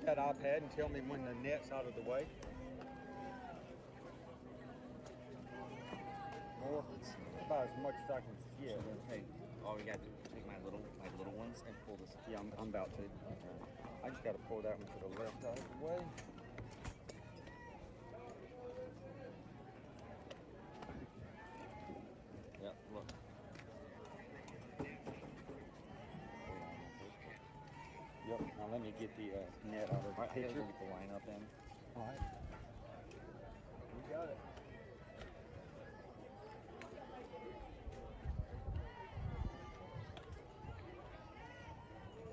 that iPad and tell me when the net's out of the way? More? About as much as I can get. Hey, all we got to do is take my little ones and pull this. Yeah, I'm about to. I just got to pull that one to the left out of the way. Yep, look. Yep, now let me get the net out of the picture. Get the line up in. All right. We got it.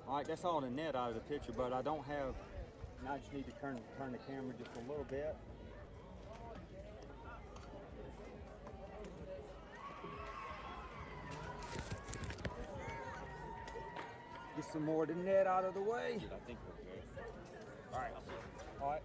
All right, that's all the net out of the picture, but I don't have, now I just need to turn the camera just a little bit. Get some more of the net out of the way. Dude, I think we're good. All right, I'll see you. All right.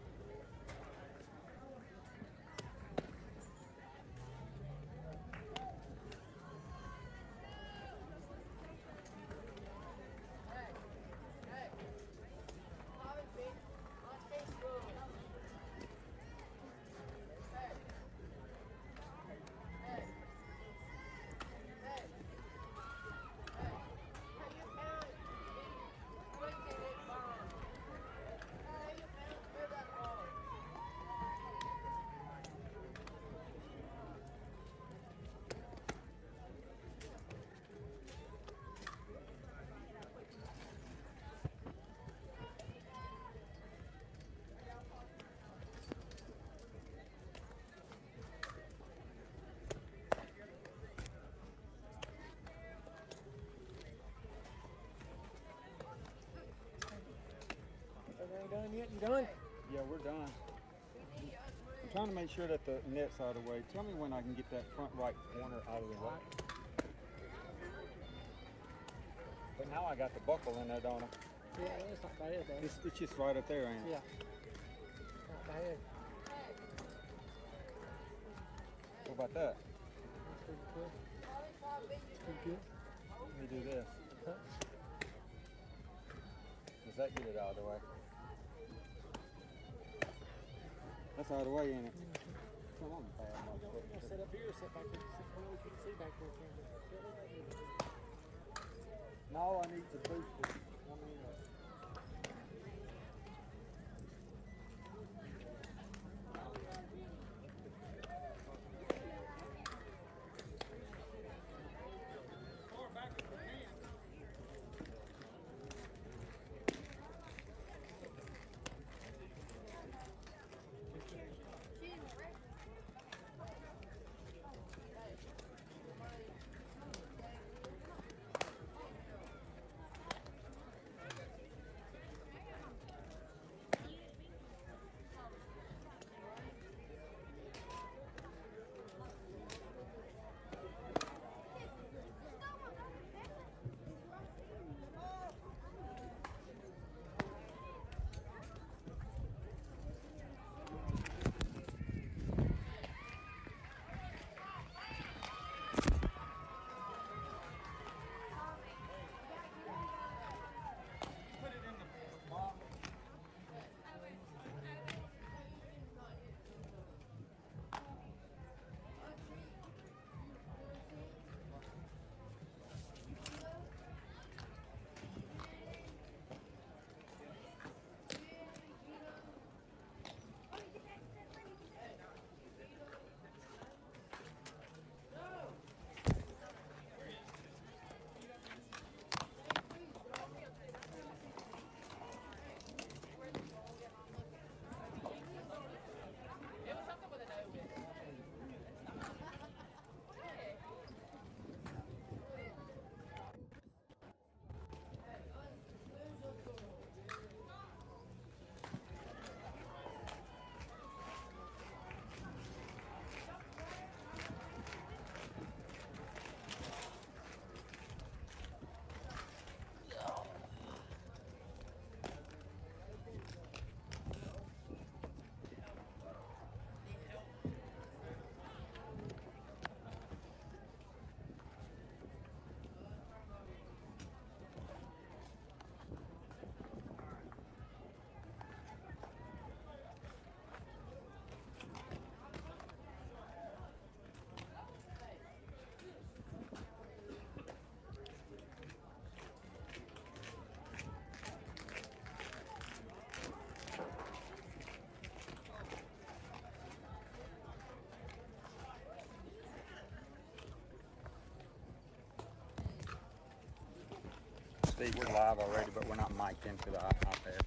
Everything done yet? You done? Yeah, we're done. I'm trying to make sure that the net's out of the way. Tell me when I can get that front right corner out of the way. But now I got the buckle in there, don't I? Yeah, it's not bad though. It's just right up there, ain't it? Yeah. Not bad. What about that? That's pretty good. It's pretty good. Let me do this. Huh? Does that get it out of the way? That's out of the way, ain't it? Come on, bad motherfucker. I'll sit up here, sit back there. Well, we can see back there. Can't we? And all I need to boost it. I mean, See, we're live already, but we're not mic'd into the iPad.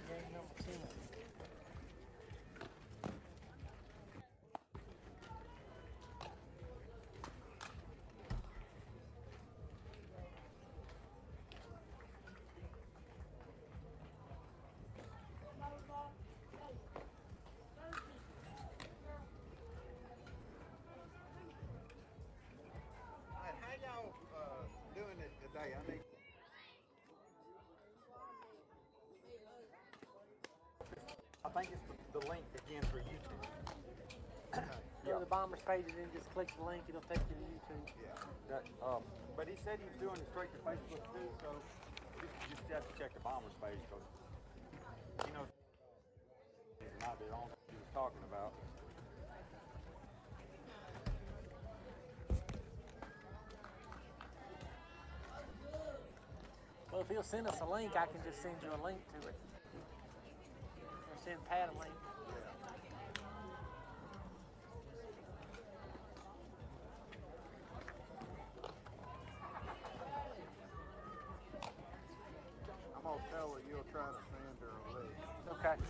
Game number 10. How y'all doing it today? I need. I think it's the link again for YouTube. Go to the Bombers page and then just click the link. It'll take you to YouTube. That, but he said he was doing it straight to Facebook too, so you just have to check the Bombers page because he knows not the only thing he was talking about. Well, if he'll send us a link, I can just send you a link to it. Or send Pat a link. I'm gonna tell her you'll try to send her a link. Okay.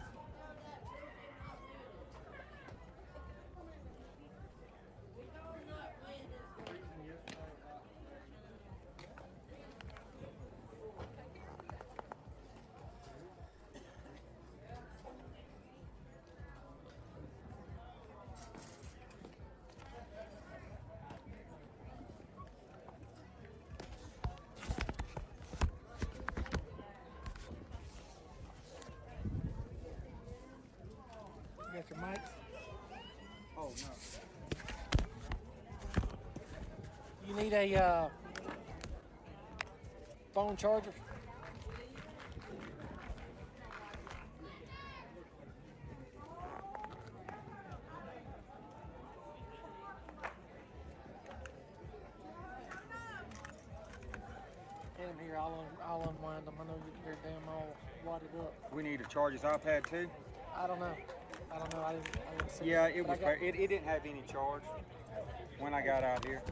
You got your mics? Oh no. You need a phone charger? Get him here. I'll unwind them. I know you're damn all wadded up. We need to charge his iPad too? I don't know. I didn't see Yeah, it. it was. It didn't have any charge when I got out here.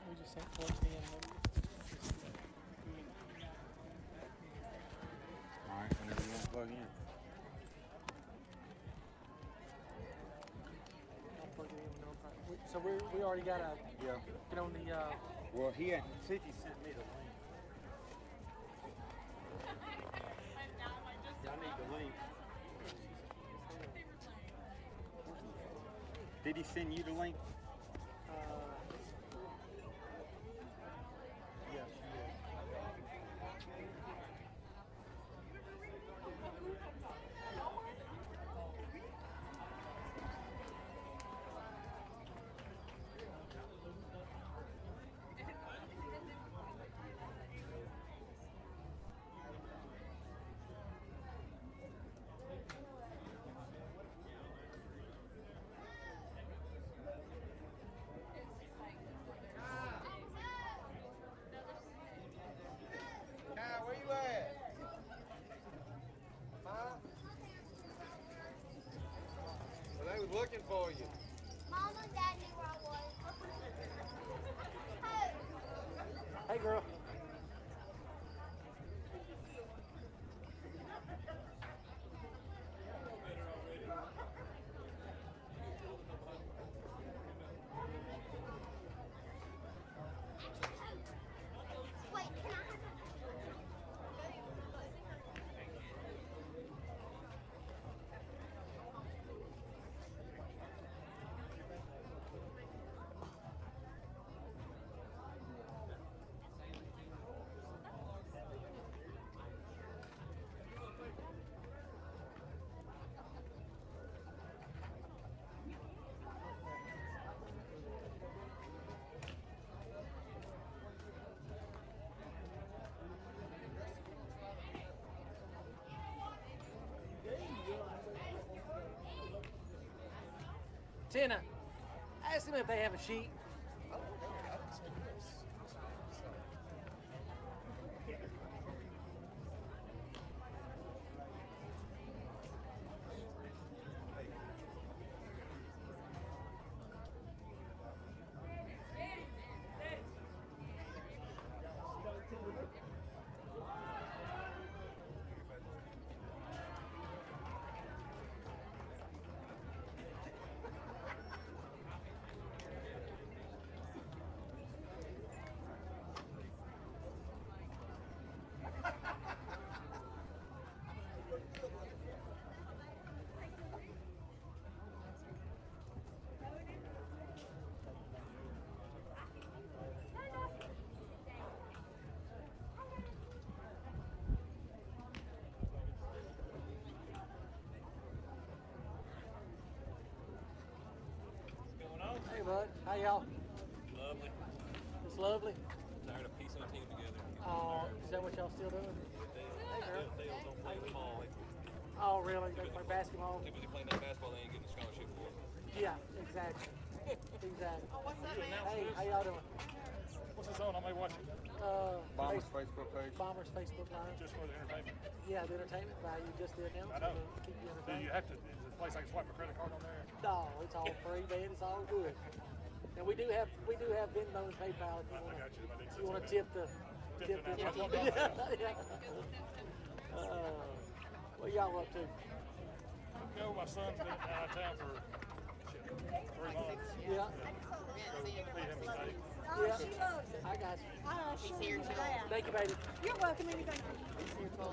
We just sent 14 in. All right, whenever you want to plug in. I'll plug it in. No problem. So we already got a Yeah. get on the. Well, he had 50 sent me the link. Yeah, I need the link. Did he send you the link? Yes, Kyle, where you at? Huh? Well, they was looking for you. Mom and Dad knew where I was. Hey, Hey, girl. wait, can I have Tina, ask them if they have a sheet. Hey, bud. How y'all? Lovely. It's lovely. Tired of piecing a team together. Oh, is that what y'all still doing? Hey, girl. They don't play them all. Oh, really? They play basketball? They busy playing that basketball they ain't getting a scholarship for. Yeah, exactly. Exactly. Oh, what's up, man? Hey, how y'all doing? What's this on? I may watch it. Bombers Facebook page. Bombers Facebook Live. Just for the entertainment. Yeah, the entertainment value just the announcement. I know. To keep you Do entertained. you have to, is the place I can swipe my credit card on there? No, it's all free, man. It's all good. And we do have Venmo and PayPal if you want got you. to. You want to tip the Tip the yeah. What y'all up to? No, my son's been out of town for 3 months. Yeah. Feed him steak. Yeah. I got you. He's here too. Thank you, baby. You're welcome. Anything. He's here till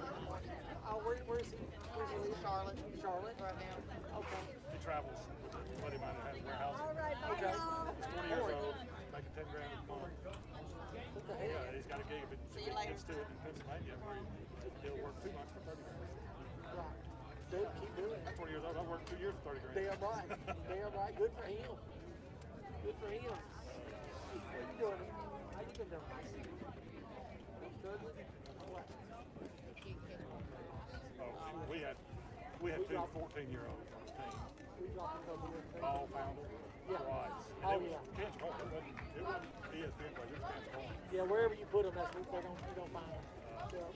Oh, where's he? Where's he live? Charlotte. Charlotte. Right now. Okay. He travels with a buddy of mine that has a warehouse. Okay. He's 20 years old, making 10 grand a month. What the Yeah, hell? he's got a gig in Pennsylvania where he'll work 2 months for 30 grand. Right. Dude, keep doing it. I'm 20 years old. I worked 2 years for 30 grand. Damn right. Damn right. Good for him. Good for him. How you doing? How you been doing? Struggling? What? Oh, we had 2 14-year-olds on the team. We dropped him over here. All found it Yeah. twice. Oh, And yeah. Ken's going. It wasn't ESPN play. It was Ken's going. Yeah, wherever you put them, that's where you're gonna find them. Yeah.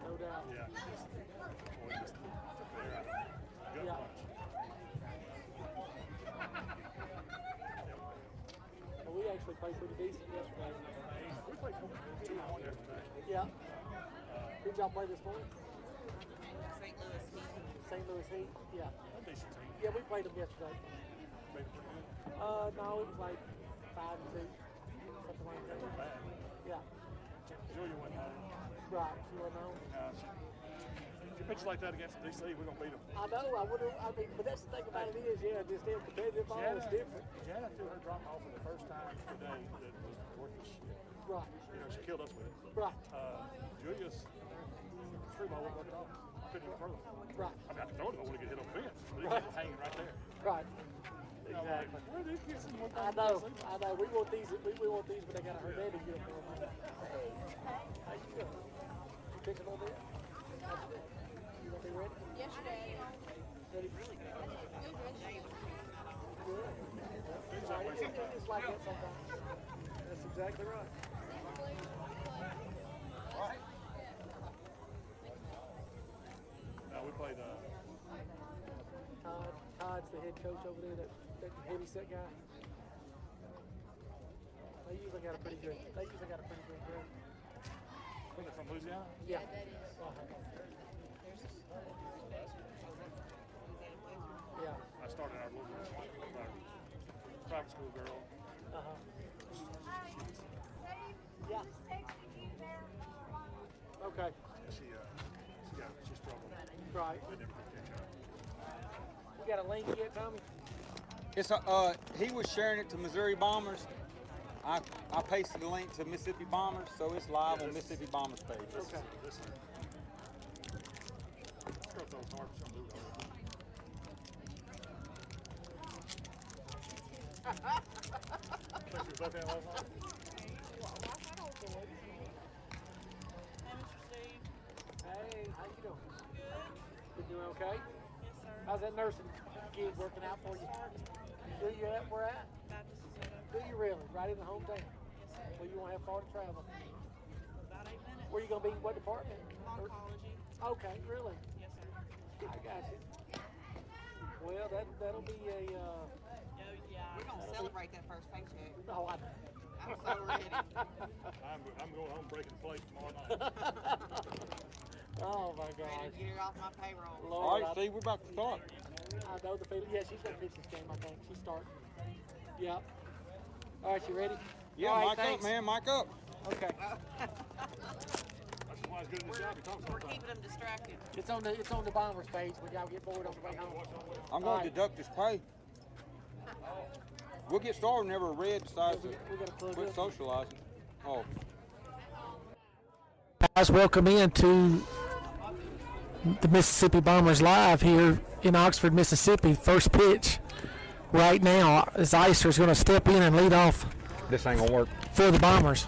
No doubt. Yeah. Boy, just took the air out. Good Yeah. punch. Well, we actually played pretty decent yesterday. We played 2-1 yesterday. Yeah. Who'd y'all play this morning? St. Louis Heat. St. Louis Heat? Yeah. A decent team. Yeah, we played them yesterday. Maybe pretty good. No, it was like 5-2, something like that. Bad. Yeah. Julia went home. Right. You wanna know? She pitches like that against DC, we're going to beat them. I know. I mean, but that's the thing about it is, yeah, this damn competitive ball is different. Jana threw her drop off for the first time today that was worth the shit. Right. You know, she killed us with it. Right. Julia's screw ball wouldn't work at all. I couldn't even throw it. Right. I mean, I could throw it if I want to get hit on the fence. But it Right. was hanging right there. Right. You know, like, Exactly. where are these kids? I know. We want these. We want these when they got a Hernandez uniform on. Hey, how you doing? You pitching a little bit? How'd you do? You gonna be ready? Yesterday. Ready? Good. Right. It's like that sometimes. That's exactly right. No, we played. Todd's the head coach over there, that heavy set guy. They usually got a pretty good group. Was it from Louisiana? Yeah. Yeah. I started our little private school girl. Uh-huh. Steve, Yeah. texted you there. Okay. She struggled. Right. They never could catch up. You got a link yet, Tommy? It's he was sharing it to Missouri Bombers. I pasted the link to Mississippi Bombers, so it's live on Mississippi Bombers page. Okay. This girl throws hard, she'll do it all. Think she was left hand last night? Hey, how you doing? Good. You doing okay? Yes, sir. How's that nursing kids working out for you. Do you at where at? Do you really? Right in the hometown? Well, you won't have far to travel. About 8 minutes. Where you gonna be? What department? Oncology. Okay, really? Yes, sir. I got you. Well, that'll be a. We're gonna celebrate that first paycheck. Oh, I'm so ready. I'm going home breaking plates tomorrow night. Oh my Ready gosh. to get her off my payroll. Lord, All right, Steve, we're about to start. I know the feeling. Yeah, she's gonna pitch this game. I think she's starting. Yep. All right, you ready? Yeah, All right, mic thanks. up, man, mic up. Okay. That's why it's good in this job. He talks We're sometimes. keeping them distracted. It's on the Bombers page when y'all get bored on the way home. I'm going All right. to deduct this pay. We'll get started whenever Red decides to We gotta plug quit in. socializing. Oh, Guys, welcome into the Mississippi Bombers live here in Oxford, Mississippi. First pitch right now is Ister's going to step in and lead off this ain't gonna work. for the Bombers.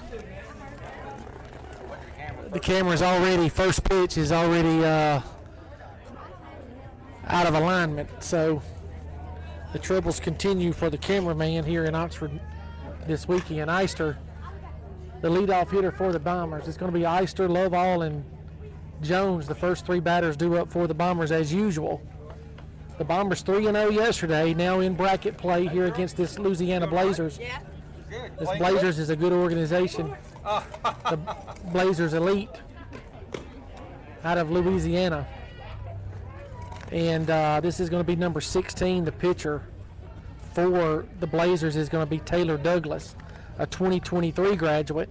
The camera's already, first pitch is already out of alignment, so the troubles continue for the cameraman here in Oxford this weekend. Ister, the leadoff hitter for the Bombers. It's going to be Ister, Lovall, and Jones, the first three batters due up for the Bombers as usual. The Bombers 3-0 yesterday, now in bracket play here against this Louisiana Blazers. Yeah. This Blazers is a good organization. The Blazers Elite out of Louisiana. And this is going to be number 16. The pitcher for the Blazers is going to be Taylor Douglas, a 2023 graduate.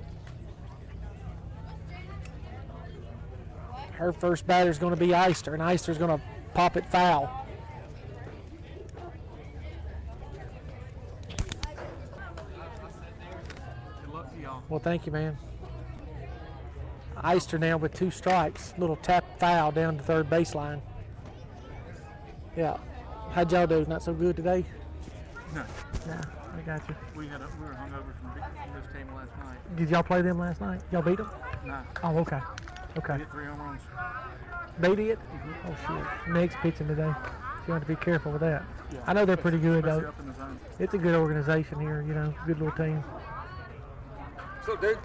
Her first batter is going to be Ister, and Ister's going to pop it foul. Well, thank you, man. Ister now with 2 strikes. Little tap foul down to third baseline. Yeah. How'd y'all do? Not so good today? No, No, I got you. we were hungover from this team last night. Did y'all play them last night? Y'all beat them? Nah, Oh, okay. Okay. we hit 3 home runs. They did? Oh, shit. Meg's pitching today. So you have to be careful with that. I know they're pretty good, Especially though. up in the zone. It's a good organization here, you know, good little team. So, dude.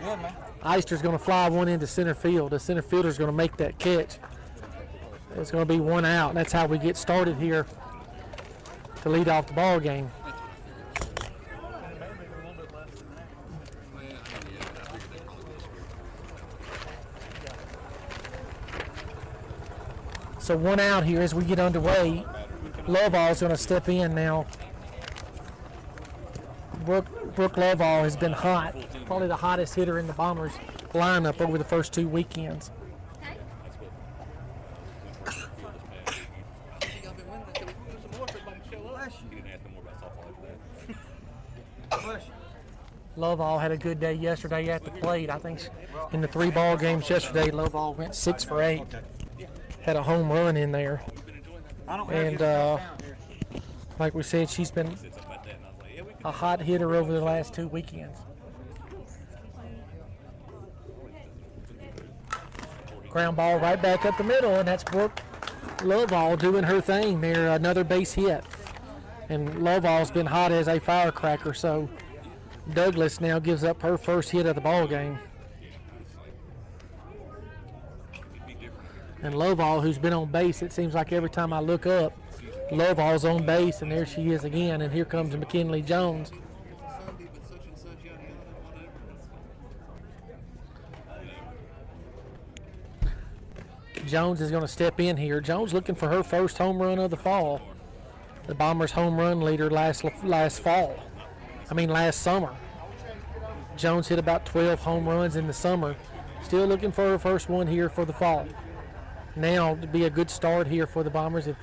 Yeah, man. Ister's going to fly one into center field. The center fielder's going to make that catch. It's going to be 1 out, and that's how we get started here to lead off the ball game. So 1 out here as we get underway. Lovall's going to step in now. Brooke Lovall has been hot, probably the hottest hitter in the Bombers lineup over the first 2 weekends. Lovall had a good day yesterday at the plate. I think in the 3 ball games yesterday, Lovall went 6 for 8. Had a home run in there. And like we said, she's been a hot hitter over the last 2 weekends. Ground ball right back up the middle, and that's Brooke Lovall doing her thing there. Another base hit. And Lovall's been hot as a firecracker, so Douglas now gives up her first hit of the ball game. And Lovall, who's been on base, it seems like every time I look up, Lovall's on base, and there she is again, and here comes McKinley Jones. Jones is going to step in here. Jones looking for her first home run of the fall. The Bombers' home run leader last summer. Jones hit about 12 home runs in the summer. Still looking for her first one here for the fall. Now to be a good start here for the Bombers if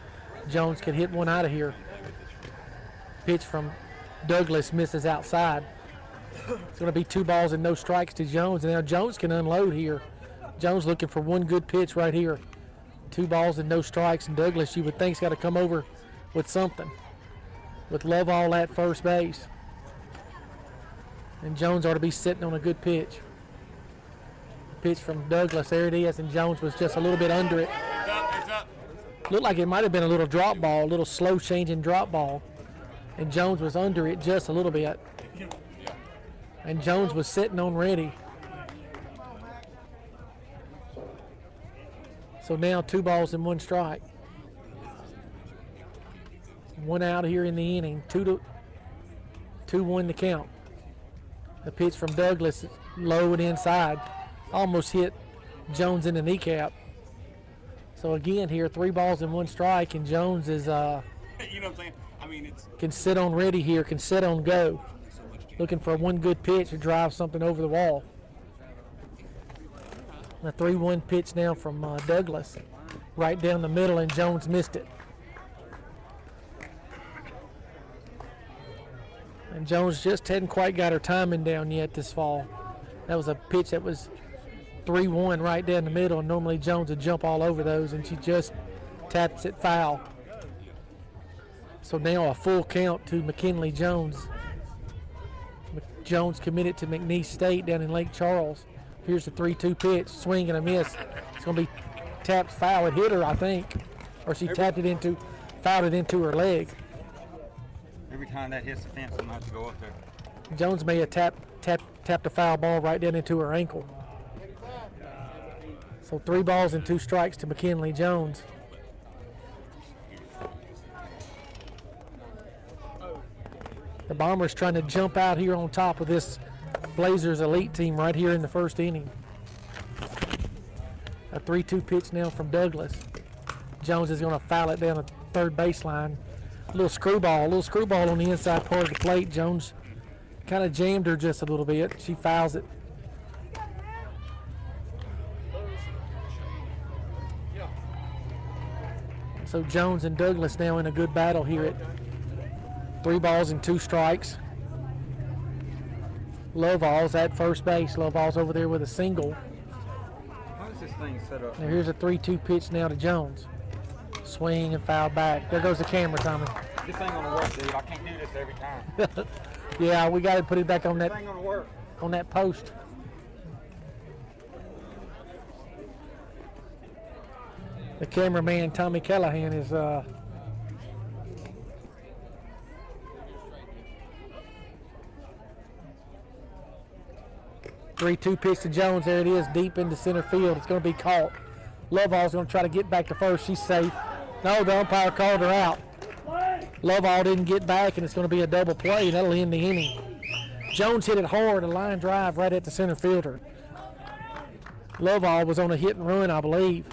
Jones can hit one out of here. Pitch from Douglas misses outside. It's going to be 2 balls and no strikes to Jones. And now Jones can unload here. Jones looking for one good pitch right here. 2 balls and no strikes. And Douglas, you would think, has got to come over with something. With Lovall at first base. And Jones ought to be sitting on a good pitch. Pitch from Douglas. There it is. And Jones was just a little bit under it. Heads up, heads up. Looked like it might have been a little drop ball, a little slow changing drop ball. And Jones was under it just a little bit. And Jones was sitting on ready. So now 2 balls and 1 strike. 1 out here in the inning. 2-1 to count. The pitch from Douglas, low and inside. Almost hit Jones in the kneecap. So again here, 3 balls and 1 strike, and Jones is You know what I'm saying? I mean, it's can sit on ready here, can sit on go. Looking for one good pitch to drive something over the wall. A 3-1 pitch now from Douglas. Right down the middle, and Jones missed it. And Jones just hadn't quite got her timing down yet this fall. That was a pitch that was 3-1 right down the middle, and normally Jones would jump all over those, and she just taps it foul. So now a full count to McKinley Jones. Jones committed to McNeese State down in Lake Charles. Here's the 3-2 pitch, swing and a miss. It's going to be tapped foul. It hit her, I think, or she fouled it into her leg. Every time that hits the fence, I'm going to have to go up there. Jones may have tapped a foul ball right down into her ankle. So 3 balls and 2 strikes to McKinley Jones. The Bombers trying to jump out here on top of this Blazers elite team right here in the first inning. A 3-2 pitch now from Douglas. Jones is going to foul it down the third baseline. A little screwball on the inside part of the plate. Jones kind of jammed her just a little bit. She fouls it. So Jones and Douglas now in a good battle here at 3 balls and 2 strikes. Lovall's at first base. Lovall's over there with a single. How is this thing set up? Now here's a 3-2 pitch now to Jones. Swing and foul back. There goes the camera, Tommy. This ain't gonna work, dude. I can't do this every time. Yeah, we got to put it back on This ain't gonna work. that post. The cameraman Tommy Callahan is 3-2 pitch to Jones. There it is, deep into center field. It's going to be caught. Lovall's going to try to get back to first. She's safe. No, the umpire called her out. Lovall didn't get back, and it's going to be a double play. That'll end the inning. Jones hit it hard, a line drive right at the center fielder. Lovall was on a hit and run, I believe,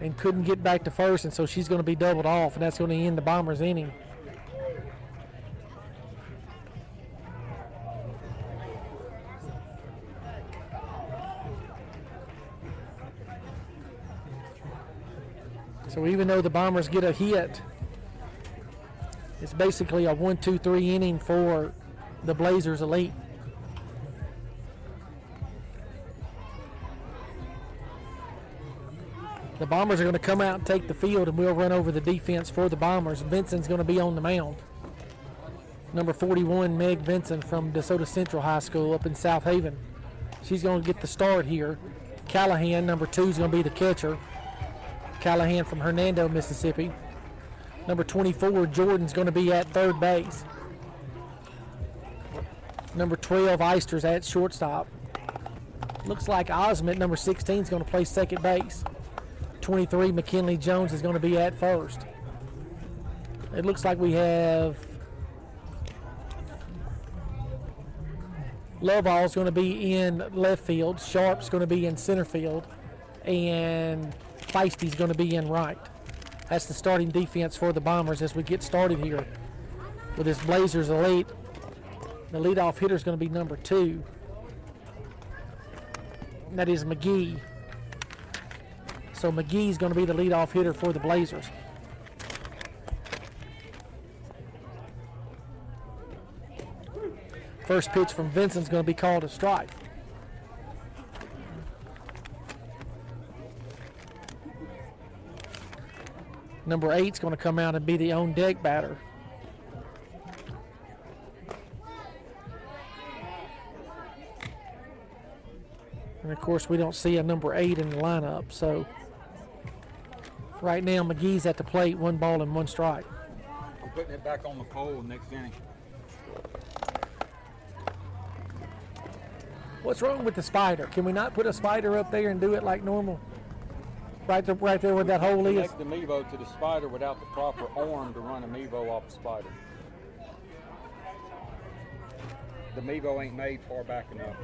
and couldn't get back to first, and so she's going to be doubled off, and that's going to end the Bombers' inning. So even though the Bombers get a hit, it's basically a 1-2-3 inning for the Blazers elite. The Bombers are going to come out and take the field, and we'll run over the defense for the Bombers. Vinson's going to be on the mound. Number 41, Meg Vinson from DeSoto Central High School up in South Haven. She's going to get the start here. Callahan, number 2, is going to be the catcher. Callahan from Hernando, Mississippi. Number 24, Jordan's going to be at third base. Number 12, Eister's at shortstop. Looks like Osmond, number 16, is going to play second base. 23, McKinley Jones is going to be at first. It looks like we have Lovall's going to be in left field. Sharp's going to be in center field. And Feisty's going to be in right. That's the starting defense for the Bombers as we get started here with this Blazers elite. The leadoff hitter is going to be number 2. That is McGee. So McGee's going to be the leadoff hitter for the Blazers. First pitch from Vincent's going to be called a strike. Number 8's going to come out and be the on-deck batter. And of course, we don't see a number 8 in the lineup, so Right now, McGee's at the plate, 1 ball and 1 strike. I'm putting it back on the pole next inning. What's wrong with the spider? Can we not put a spider up there and do it like normal? Right there where that hole is? Connect the Mevo to the spider without the proper arm to run a Mevo off the spider. The Mevo ain't made far back enough.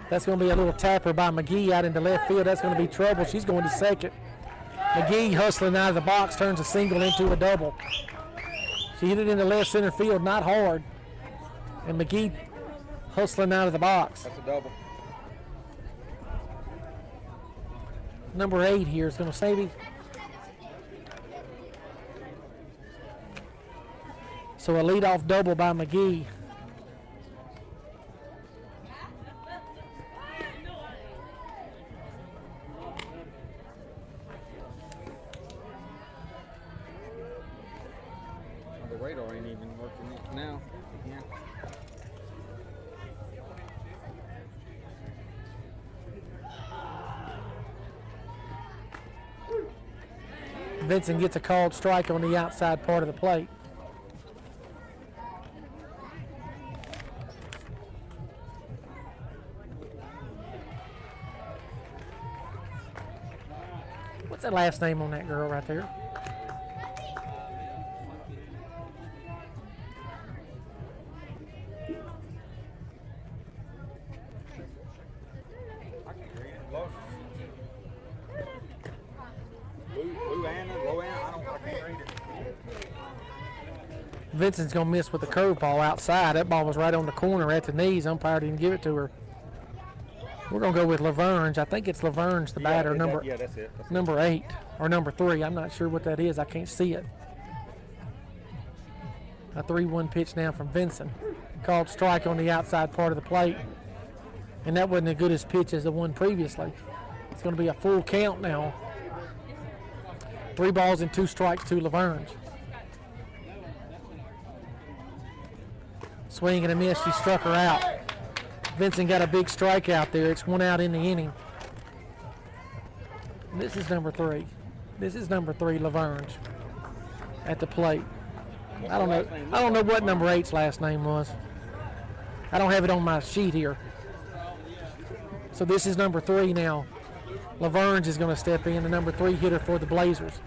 That's going to be a little tapper by McGee out into left field. That's going to be trouble. She's going to second. McGee hustling out of the box, turns a single into a double. She hit it into left center field, not hard. And McGee hustling out of the box. That's a double. Number 8 here is going to maybe. So a leadoff double by McGee. The radar ain't even working now. Yeah. Vincent gets a called strike on the outside part of the plate. What's that last name on that girl right there? Vincent's going to miss with the curveball outside. That ball was right on the corner at the knees. Umpire didn't give it to her. We're going to go with Lavergne. I think it's Lavergne, the batter, That's it. number 8 or number 3. I'm not sure what that is. I can't see it. A 3-1 pitch now from Vincent. Called strike on the outside part of the plate. And that wasn't as good as pitch as the one previously. It's going to be a full count now. 3 balls and 2 strikes to Lavergne. Swing and a miss. She struck her out. Vincent got a big strike out there. It's 1 out in the inning. This is number 3. This is number 3, Lavergne, at the plate. I don't know what number 8's last name was. I don't have it on my sheet here. So this is number 3 now. Lavergne is going to step in, the number 3 hitter for the Blazers.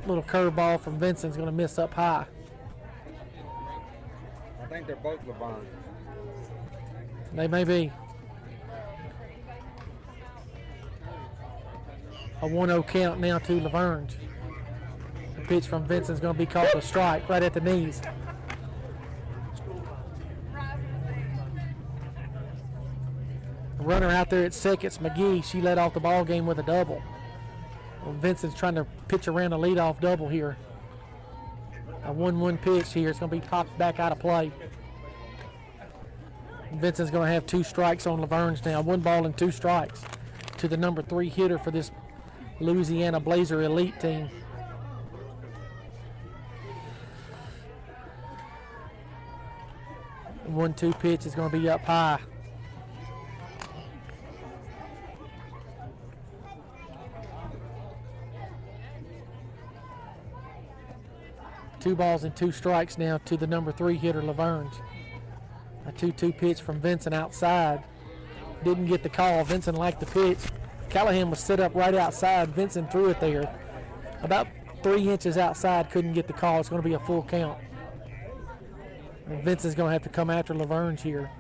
Little curveball from Vincent's going to miss up high. I think they're both Lavergne. They may be. A 1-0 count now to Lavergne. The pitch from Vincent's going to be called a strike right at the knees. The runner out there at second's McGee. She led off the ball game with a double. Well, Vincent's trying to pitch around a leadoff double here. A 1-1 pitch here. It's going to be popped back out of play. Vincent's going to have 2 strikes on Lavergne now. 1 ball and 2 strikes to the number 3 hitter for this Louisiana Blazer elite team. The 1-2 pitch is going to be up high. Two balls and 2 strikes now to the number 3 hitter, Lavergne. A 2-2 pitch from Vincent outside. Didn't get the call. Vincent liked the pitch. Callahan was set up right outside. Vincent threw it there. About 3 inches outside, couldn't get the call. It's going to be a full count. And Vincent's going to have to come after Lavergne here.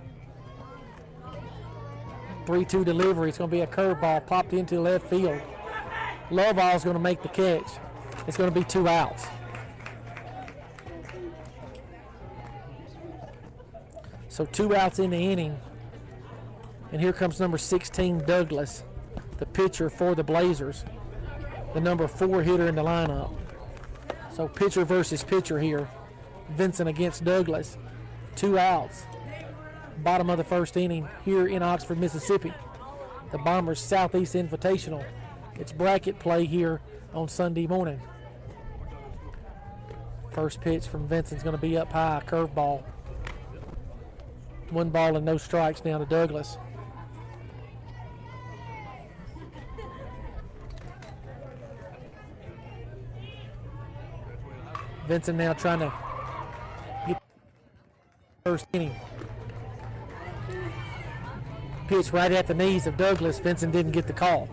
3-2 delivery. It's going to be a curveball popped into left field. Lovall's going to make the catch. It's going to be 2 outs. So 2 outs in the inning. And here comes number 16, Douglas, the pitcher for the Blazers, the number 4 hitter in the lineup. So pitcher versus pitcher here. Vincent against Douglas. 2 outs. Bottom of the first inning here in Oxford, Mississippi. The Bombers Southeast Invitational. It's bracket play here on Sunday morning. First pitch from Vincent's going to be up high, curveball. 1 ball and no strikes now to Douglas. Vincent now trying to get the first inning. Pitch right at the knees of Douglas. Vincent didn't get the call.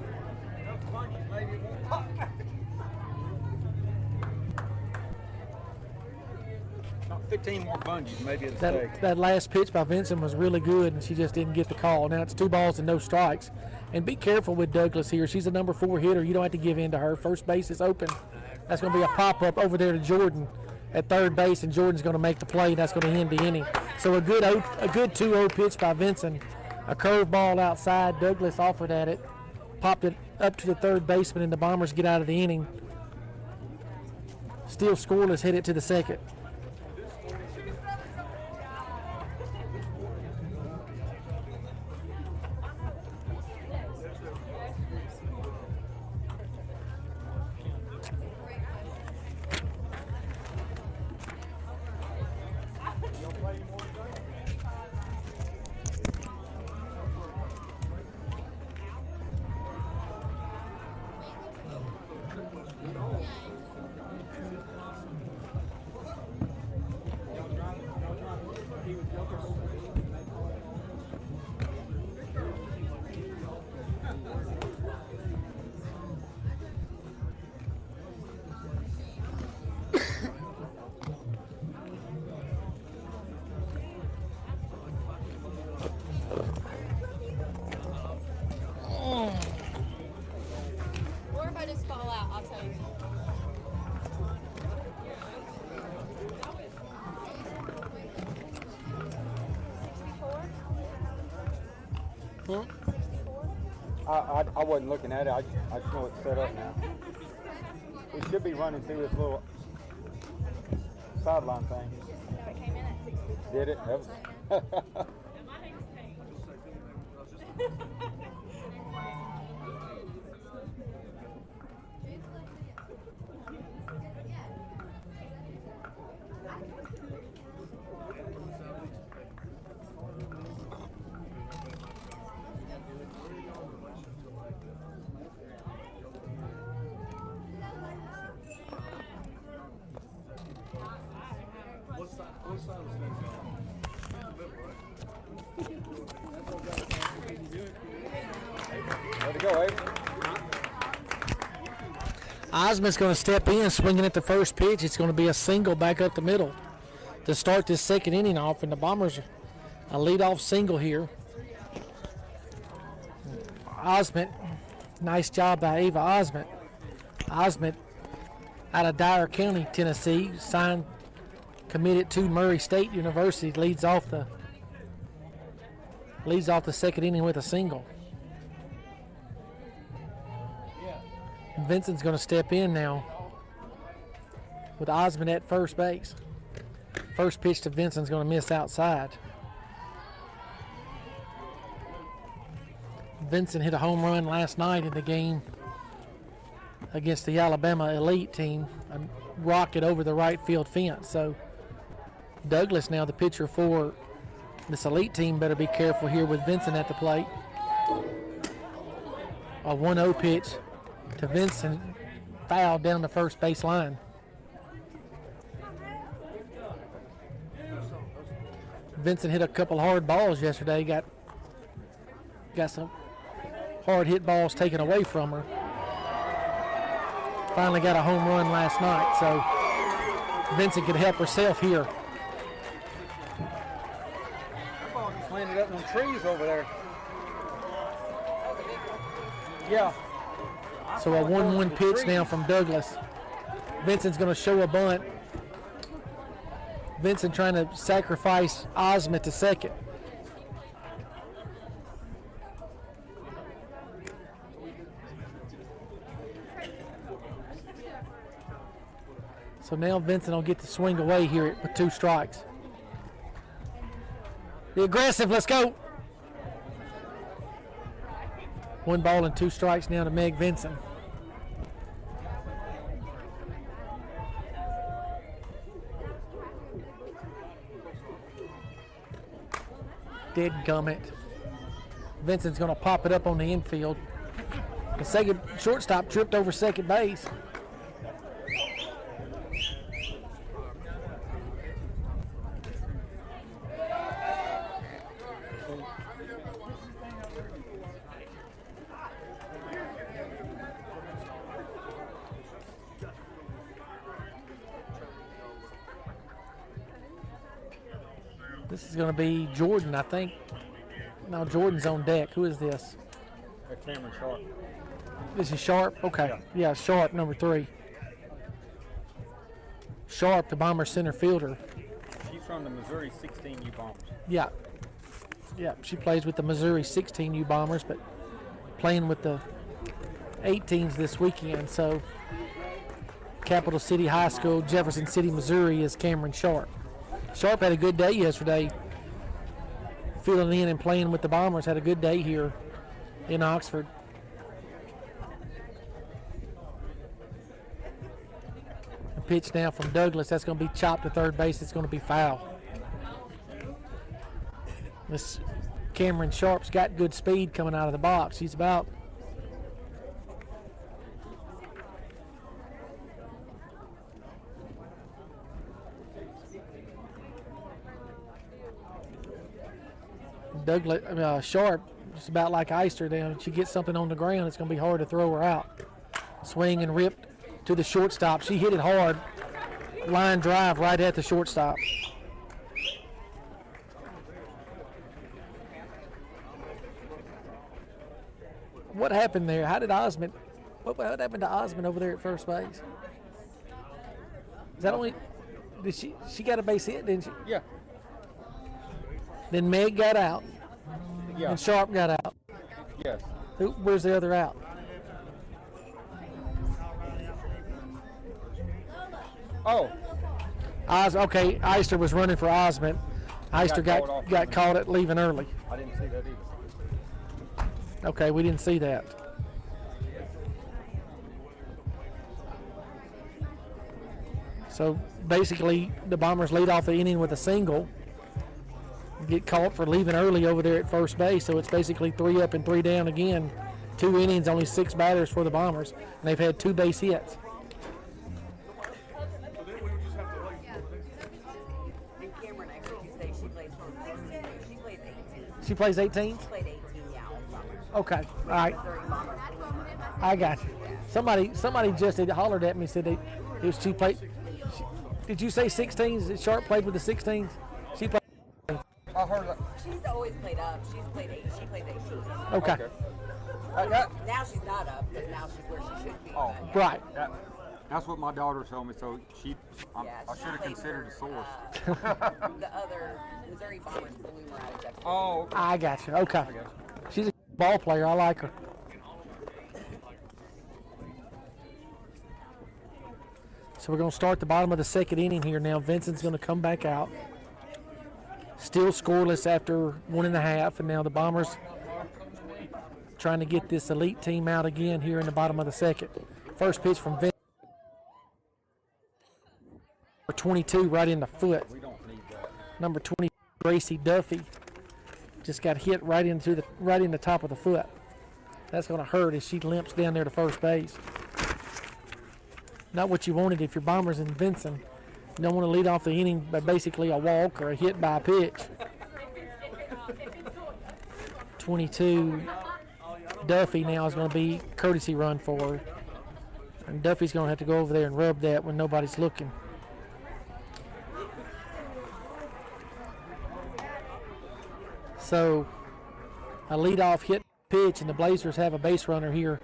About 15 more bungees, maybe a mistake. That last pitch by Vincent was really good, and she just didn't get the call. Now it's 2 balls and no strikes. And be careful with Douglas here. She's a number 4 hitter. You don't have to give in to her. First base is open. That's going to be a pop-up over there to Jordan at third base, and Jordan's going to make the play. That's going to end the inning. So a good 2-0 pitch by Vincent. A curveball outside. Douglas offered at it. Popped it up to the third baseman, and the Bombers get out of the inning. Still scoreless, headed to the second. Or if I just fall out, I'll tell you. I wasn't looking at it. I just know it's set up now. It should be running through this little sideline thing. It came in at 64. Did it? That was Way to go, Abe. Osmond's going to step in, swinging at the first pitch. It's going to be a single back up the middle to start this second inning off, and the Bombers a leadoff single here. Osmond, nice job by Ava Osmond. Osmond out of Dyer County, Tennessee, committed to Murray State University, leads off the second inning with a single. Vincent's going to step in now with Osmond at first base. First pitch to Vincent's going to miss outside. Vincent hit a home run last night in the game against the Alabama Elite team, a rocket over the right field fence. So Douglas now the pitcher for this Elite team better be careful here with Vincent at the plate. A 1-0 pitch to Vincent, foul down the first base line. Vincent hit a couple hard balls yesterday, got some hard hit balls taken away from her. Finally got a home run last night, so Vincent could help herself here. That ball just landed up on trees over there. Yeah. So a 1-1 pitch now from Douglas. Vincent's going to show a bunt. Vincent trying to sacrifice Osmond to second. So now Vincent will get to swing away here with 2 strikes. Be aggressive, let's go. 1 ball and 2 strikes now to Meg Vincent. Dead gummit. Vincent's going to pop it up on the infield. The second shortstop tripped over second base. This is going to be Jordan, I think. No, Jordan's on deck. Who is this? Cameron Sharp. This is Sharp? Okay. Yeah, Sharp, number 3. Sharp, the Bomber center fielder. She's from the Missouri 16U Bombers. Yeah. Yeah, she plays with the Missouri 16U Bombers, but playing with the 18s this weekend. So, Capital City High School, Jefferson City, Missouri is Cameron Sharp. Sharp had a good day yesterday. Filling in and playing with the Bombers, had a good day here in Oxford. A pitch now from Douglas. That's going to be chopped to third base. It's going to be foul. This Cameron Sharp's got good speed coming out of the box. He's about Sharp, just about like Eister. Then she gets something on the ground, it's going to be hard to throw her out. Swing and ripped to the shortstop. She hit it hard. Line drive right at the shortstop. What happened there? How did Osmond? What happened to Osmond over there at first base? Is that only? Did she got a base hit? Didn't she? Yeah. Then Meg got out. Yeah. And Sharp got out. Yes. Where's the other out? Oh. Okay, Eister was running for Osmond. Eister got caught at leaving early. I didn't see that either. Okay, we didn't see that. So basically, the Bombers lead off the inning with a single. Get caught for leaving early over there at first base, so it's basically 3 up and 3 down again. 2 innings, only 6 batters for the Bombers, and they've had 2 base hits. And Cameron, I heard you say she plays from 16. She plays 18. She plays 18? She played 18, yeah, all summer. Okay, all right. Missouri Bombers. I got you. Somebody just hollered at me, said she played. Did you say 16s? Sharp played with the 16s? She played. I heard that. She's always played up. She's played 8. She played 18. Okay. Now she's not up because now she's where she should be. Oh, but, Right. That's what my daughter told me, so I should have considered a source. The other Missouri Bombers blew her out of Jefferson. Oh, okay. I got you. Okay. She's a ball player. I like her. So we're going to start the bottom of the second inning here now. Vincent's going to come back out. Still scoreless after 1.5, and now the Bombers trying to get this elite team out again here in the bottom of the second. First pitch from Vincent. Number 22 right in the foot. Number 20, Gracie Duffy, just got hit right in the top of the foot. That's going to hurt as she limps down there to first base. Not what you wanted if you're Bombers and Vincent. You don't want to lead off the inning by basically a walk or a hit by a pitch. 22, Duffy now is going to be courtesy run for her. And Duffy's going to have to go over there and rub that when nobody's looking. So a leadoff hit pitch, and the Blazers have a base runner here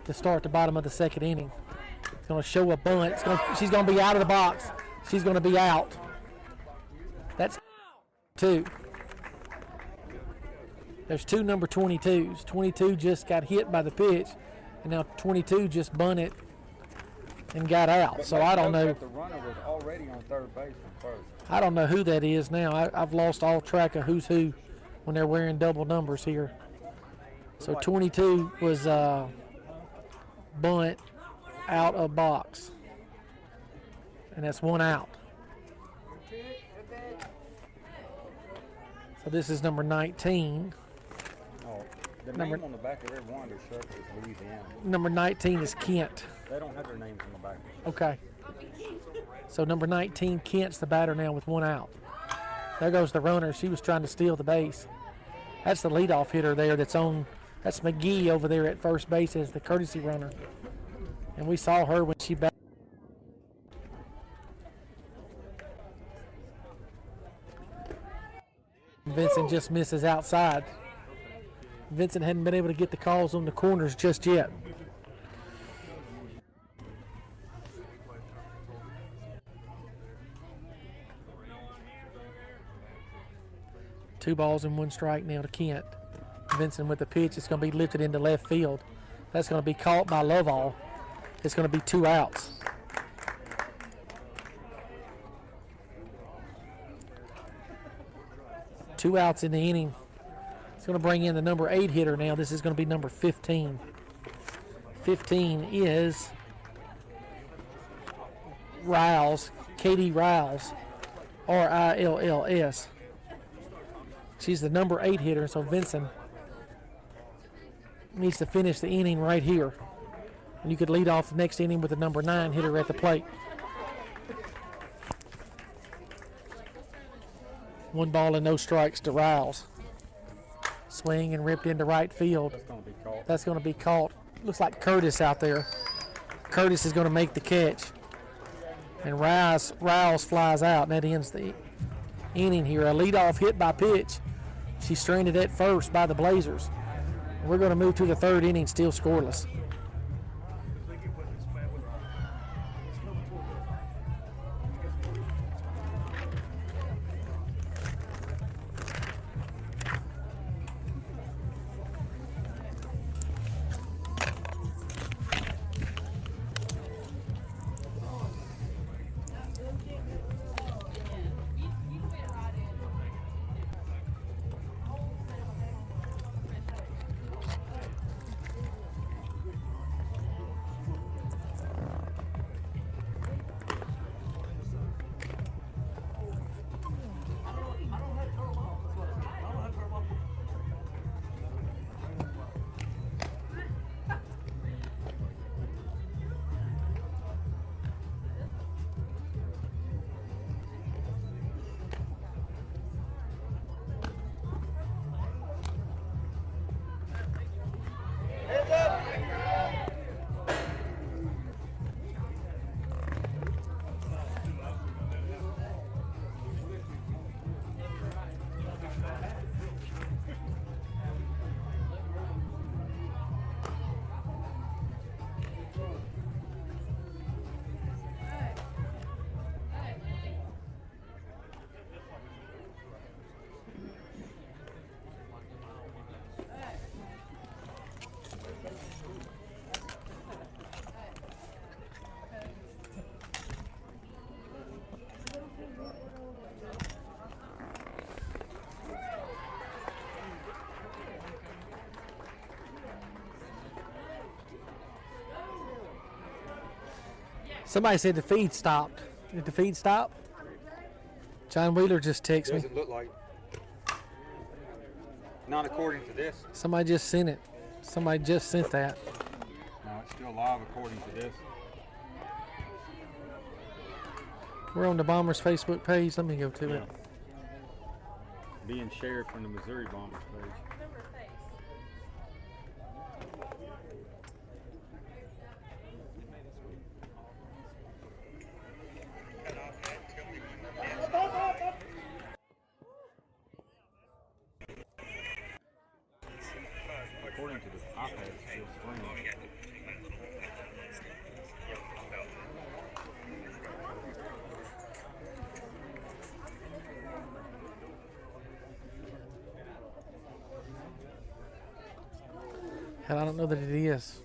to start the bottom of the second inning. It's going to show a bunt. She's going to be out of the box. She's going to be out. That's 2. There's 2 number 22s. 22 just got hit by the pitch, and now 22 just bunted and got out. So I don't know. The runner was already on third base from first. I don't know who that is now. I've lost all track of who's who when they're wearing double numbers here. So 22 was bunt out of box. And that's 1 out. So this is number 19. Oh, the name on the back of every one of their shirts is Louisiana. Number 19 is Kent. They don't have their names on the back. Okay. So number 19, Kent's the batter now with 1 out. There goes the runner. She was trying to steal the base. That's the leadoff hitter there that's McGee over there at first base as the courtesy runner. And we saw her when she batted. Vincent just misses outside. Vincent hadn't been able to get the calls on the corners just yet. Two balls and one strike now to Kent. Vincent with the pitch. It's going to be lifted into left field. That's going to be caught by Lovall. It's going to be 2 outs. Two outs in the inning. It's going to bring in the number 8 hitter now. This is going to be number 15. 15 is Riles, Katie Riles, Rills. She's the number 8 hitter, so Vincent needs to finish the inning right here. And you could lead off the next inning with the number 9 hitter at the plate. 1 ball and no strikes to Riles. Swing and ripped into right field. That's going to be caught. That's going to be caught. Looks like Curtis out there. Curtis is going to make the catch. And Riles flies out, and that ends the inning here. A leadoff hit by pitch. She's stranded at first by the Blazers. We're going to move to the 3rd inning, still scoreless. Somebody said the feed stopped. Did the feed stop? John Wheeler just texted me. Doesn't look like. Not according to this. Somebody just sent it. Somebody just sent that. No, it's still live according to this. We're on the Bombers Facebook page. Let me go to it. Being shared from the Missouri Bombers page. According to the iPad, it's still streaming. And I don't know that it is.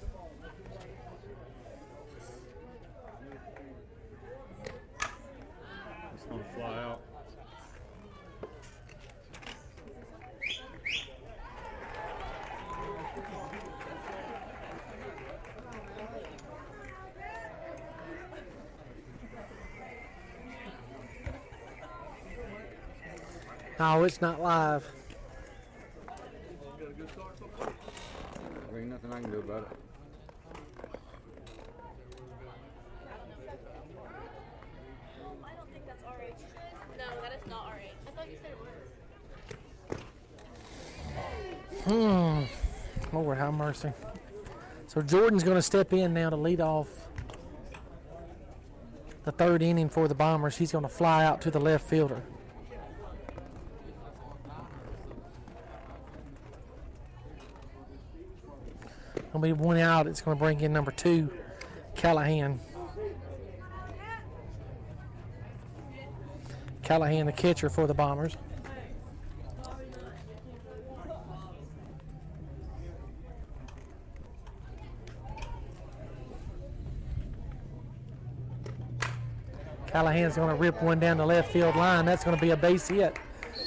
It's going to fly out. No, it's not live. There ain't nothing I can do about it. I don't think that's RH. No, that is not RH. I thought you said it was. Lord have mercy. So Jordan's going to step in now to lead off the 3rd inning for the Bombers. He's going to fly out to the left fielder. Gonna be one out. It's gonna bring in number 2, Callahan. Callahan, the catcher for the Bombers. Callahan's going to rip one down the left field line. That's going to be a base hit.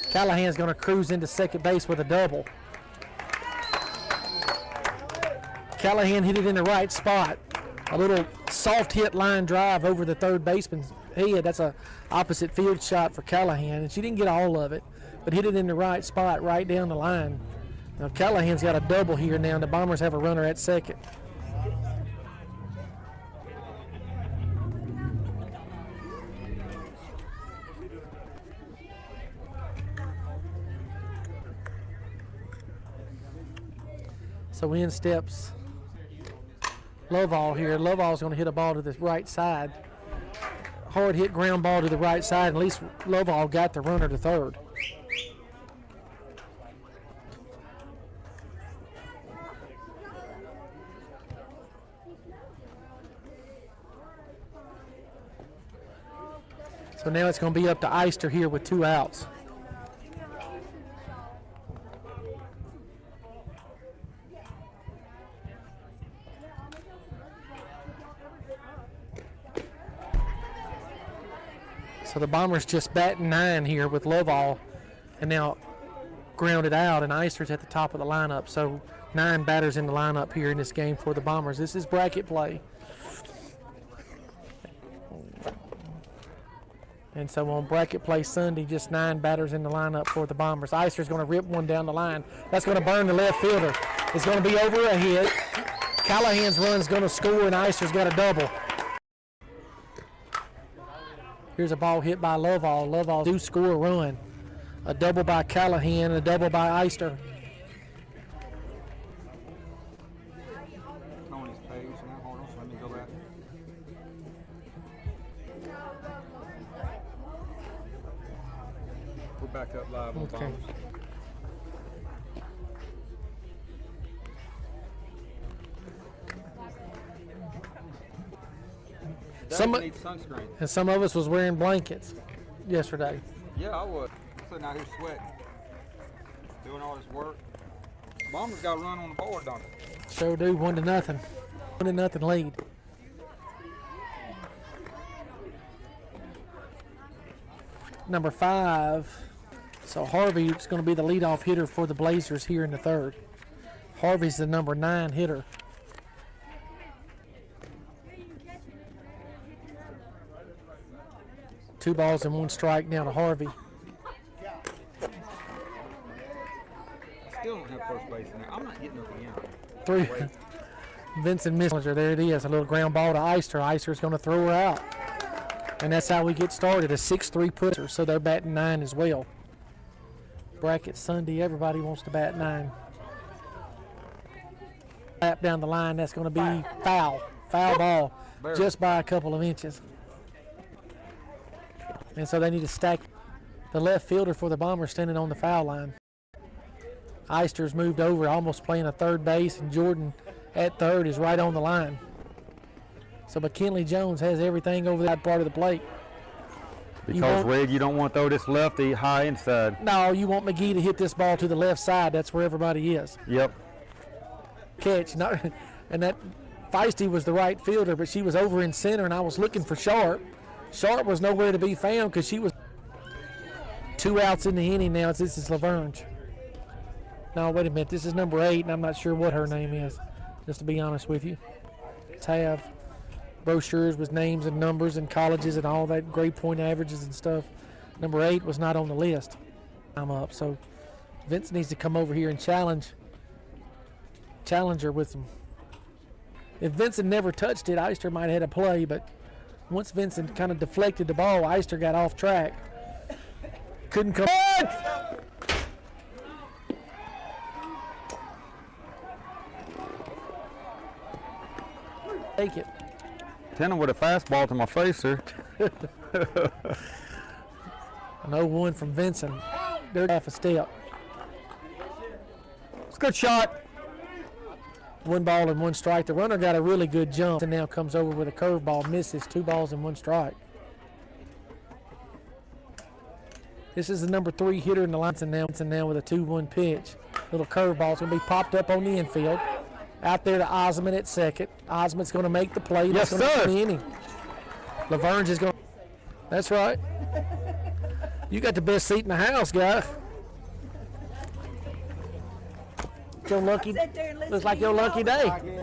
Callahan's going to cruise into second base with a double. Callahan hit it in the right spot. A little soft hit line drive over the third baseman's head. That's a opposite field shot for Callahan, and she didn't get all of it, but hit it in the right spot, right down the line. Now Callahan's got a double here now, and the Bombers have a runner at second. So in steps Lovall here. Lovall's going to hit a ball to the right side. Hard hit ground ball to the right side. At least Lovall got the runner to third. So now it's going to be up to Eister here with 2 outs. So the Bombers just batting 9 here with Lovall, and now grounded out, and Eister's at the top of the lineup. So 9 batters in the lineup here in this game for the Bombers. This is bracket play. And so on bracket play Sunday, just 9 batters in the lineup for the Bombers. Eister's going to rip one down the line. That's going to burn the left fielder. It's going to be over a hit. Callahan's run's going to score, and Eister's got a double. Here's a ball hit by Lovall. Lovall do score a run. A double by Callahan, a double by Eister. On his page now. Hold on, so let me go back. We're back up live on Okay. Bombers. Some, Need sunscreen. and some of us was wearing blankets yesterday. Yeah, I was. Sitting out here sweating. Doing all this work. Bombers got to run on the board, don't they? Sure do, 1-0. 1-0 lead. Number 5. So Harvey is going to be the leadoff hitter for the Blazers here in the third. Harvey's the number 9 hitter. Two balls and 1 strike now to Harvey. Still don't have first base in there. I'm not getting nothing in. 3. Vincent Misslinger, there it is. A little ground ball to Eister. Eister's going to throw her out. And that's how we get started, a 6-3 putter. So they're batting 9 as well. Bracket Sunday, everybody wants to bat 9. Lap down the line, that's going to be foul. Foul ball, just by a couple of inches. And so they need to stack the left fielder for the Bombers standing on the foul line. Eister's moved over, almost playing a third base, and Jordan at third is right on the line. So McKinley Jones has everything over that part of the plate. Because, Red, you don't want to throw this lefty high inside. No, you want McGee to hit this ball to the left side. That's where everybody is. Yep. Catch. And that Feisty was the right fielder, but she was over in center, and I was looking for Sharp. Sharp was nowhere to be found because she was 2 outs in the inning now. This is Laverne. No, wait a minute. This is number 8, and I'm not sure what her name is, just to be honest with you. Tab brochures with names and numbers and colleges and all that, grade point averages and stuff. Number 8 was not on the list. I'm up. So Vince needs to come over here and challenge her with some. If Vincent never touched it, Eister might have had a play, but once Vincent kind of deflected the ball, Eister got off track. Couldn't come. Take it. Tenor with a fastball to my face, sir. An 0-1 from Vincent. They're half a step. It's a good shot. 1 ball and 1 strike. The runner got a really good jump and now comes over with a curveball, misses. 2 balls and 1 strike. This is the number 3 hitter in the line, and now with a 2-1 pitch. Little curveball is going to be popped up on the infield. Out there to Osmond at second. Osmond's going to make the play. Yes, That's going to sir. end the inning. Laverne's is going. That's right. You got the best seat in the house, guy. Your lucky. Sit there and listen Looks like to your you lucky talk. day.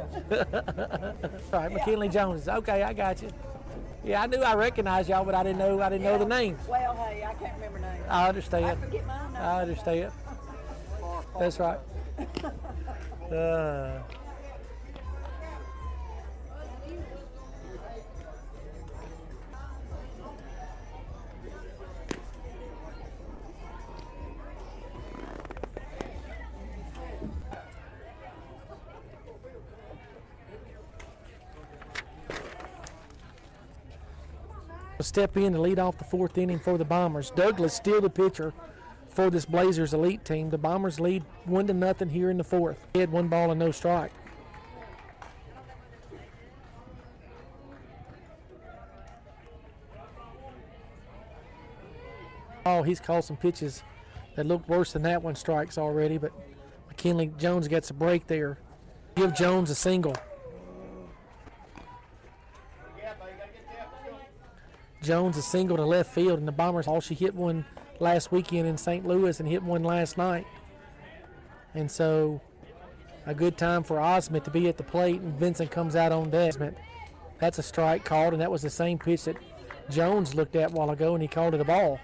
All right, McKinley Jones. Okay, I got you. Yeah, I knew I recognized y'all, but I didn't know the names. Well, hey, I can't remember names. I understand. I forget mine now. I understand. That's right. Step in to lead off the 4th inning for the Bombers. Douglas still the pitcher for this Blazers elite team. The Bombers lead 1-0 here in the 4th. He had 1 ball and no strike. Oh, he's called some pitches that looked worse than that 1 strikes already, but McKinley Jones gets a break there. Give Jones a single. Jones a single to left field, and the Bombers she hit 1 last weekend in St. Louis and hit 1 last night. And so a good time for Osmond to be at the plate, and Vincent comes out on deck. That's a strike called, and that was the same pitch that Jones looked at a while ago, and he called it a ball.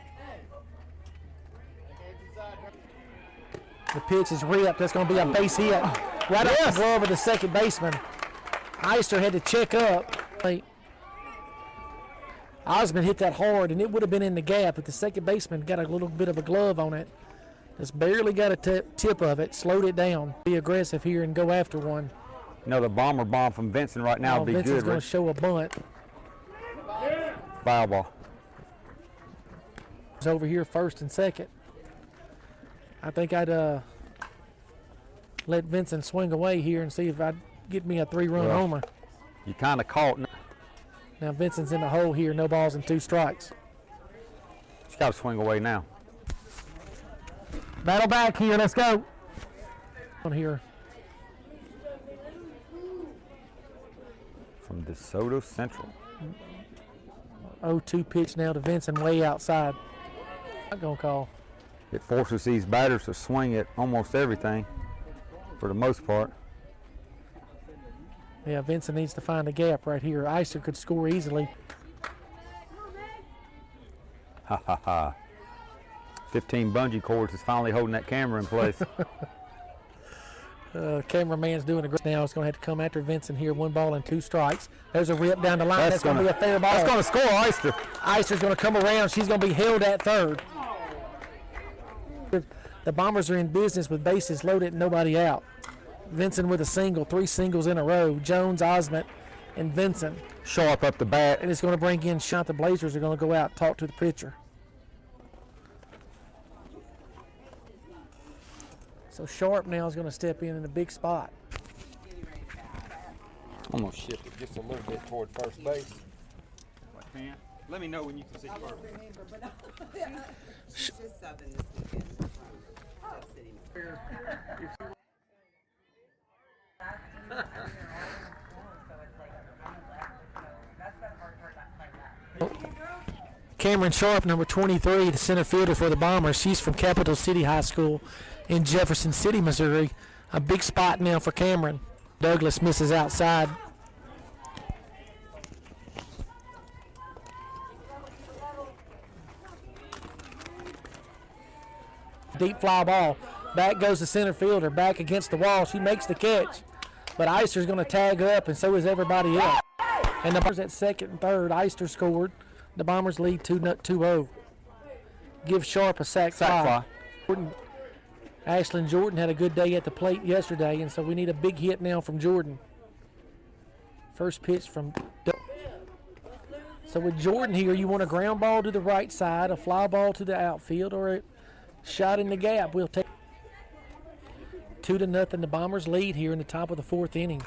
The pitch is ripped. That's going to be a base hit right off the glove of the second baseman. Eister had to check up. Osmond hit that hard, and it would have been in the gap, but the second baseman got a little bit of a glove on it. Just barely got a tip of it, slowed it down. Be aggressive here and go after one. Another bomber bomb from Vincent right now would be Vincent's good. going to show a bunt. Foul ball. It's over here 1st and 2nd. I think I'd let Vincent swing away here and see if I'd get me a 3-run homer. You kind of caught. Now Vincent's in the hole here, no balls and 2 strikes. He's got to swing away now. Battle back here, let's go. On here. From DeSoto Central. 0-2 pitch now to Vincent way outside. Not gonna call. It forces these batters to swing at almost everything for the most part. Yeah, Vincent needs to find a gap right here. Eister could score easily. Ha ha ha. 15 bungee cords is finally holding that camera in place. Cameraman's doing a great now. It's going to have to come after Vincent here. 1 ball and 2 strikes. There's a rip down the line. That's going to be a fair ball. That's going to score Eister. Eister's going to come around. She's going to be held at 3rd. The Bombers are in business with bases loaded and nobody out. Vincent with a single, 3 singles in a row. Jones, Osmond, and Vincent. Sharp up the bat. And it's going to bring in Shot. The Blazers are going to go out and talk to the pitcher. So Sharp now is going to step in a big spot. I'm going to shift it just a little bit toward first base. If I can. Let me know when you can see first. She's just subbing this weekend from Dub City, Missouri. Cameron Sharp, number 23, the center fielder for the Bombers. She's from Capital City High School in Jefferson City, Missouri. A big spot now for Cameron. Douglas misses outside. Deep fly ball. Back goes the center fielder, back against the wall. She makes the catch. But Eister's going to tag up, and so is everybody else. And the Bombers at 2nd and 3rd. Eister scored. The Bombers lead 2-0. Give Sharp a sac fly. Ashlyn Jordan had a good day at the plate yesterday, and so we need a big hit now from Jordan. First pitch from So with Jordan here, you want a ground ball to the right side, a fly ball to the outfield, or a shot in the gap. We'll take 2-0, the Bombers lead here in the top of the 4th inning.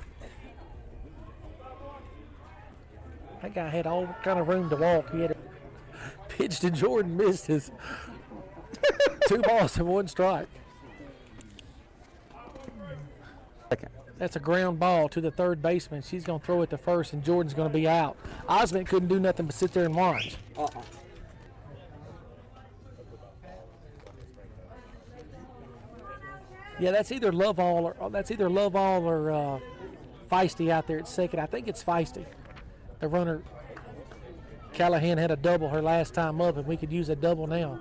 That guy had all kind of room to walk. He had a pitch to Jordan, missed his 2 balls and 1 strike. That's a ground ball to the third baseman. She's going to throw it to first, and Jordan's going to be out. Osmond couldn't do nothing but sit there and watch. Yeah, that's either Lovall or Feisty out there at second. I think it's Feisty. The runner, Callahan had a double her last time up, and we could use a double now.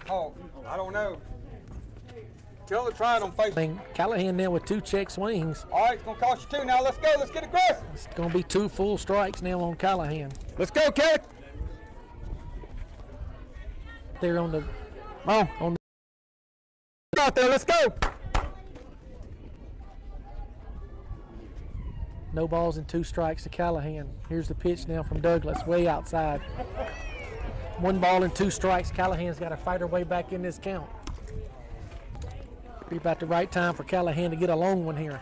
Oh, I don't know. Tell her to try it on Facebook. Callahan now with 2 check swings. All right, it's going to cost you 2 now. Let's go. Let's get aggressive. It's going to be 2 full strikes now on Callahan. Let's go, Kelly. They're on the Out there. Let's go. no balls and 2 strikes to Callahan. Here's the pitch now from Douglas, way outside. 1 ball and 2 strikes. Callahan's got to fight her way back in this count. Be about the right time for Callahan to get a long one here.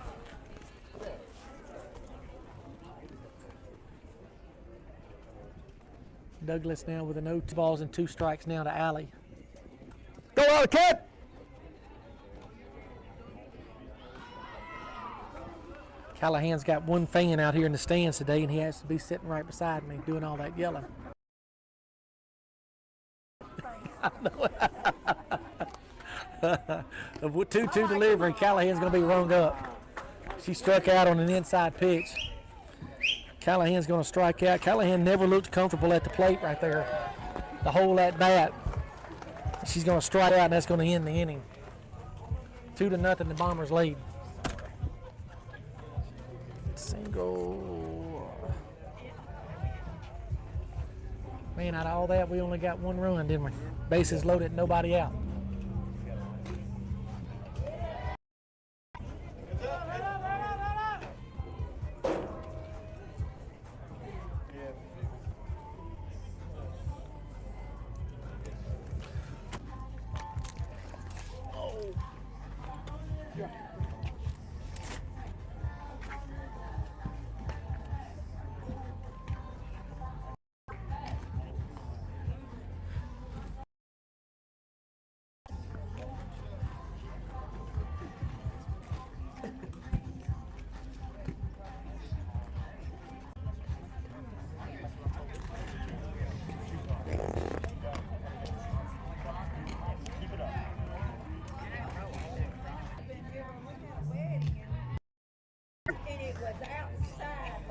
Douglas now with a 2 balls and 2 strikes now to Alley. Go out, kid. Callahan's got 1 fan out here in the stands today, and he has to be sitting right beside me doing all that yelling. A 2-2 delivery. Callahan's going to be rung up. She struck out on an inside pitch. Callahan's going to strike out. Callahan never looked comfortable at the plate right there. The whole at bat. She's going to strike out, and that's going to end the inning. 2-0, the Bombers lead. Single. Man, out of all that, we only got 1 run, didn't we? Bases loaded, nobody out.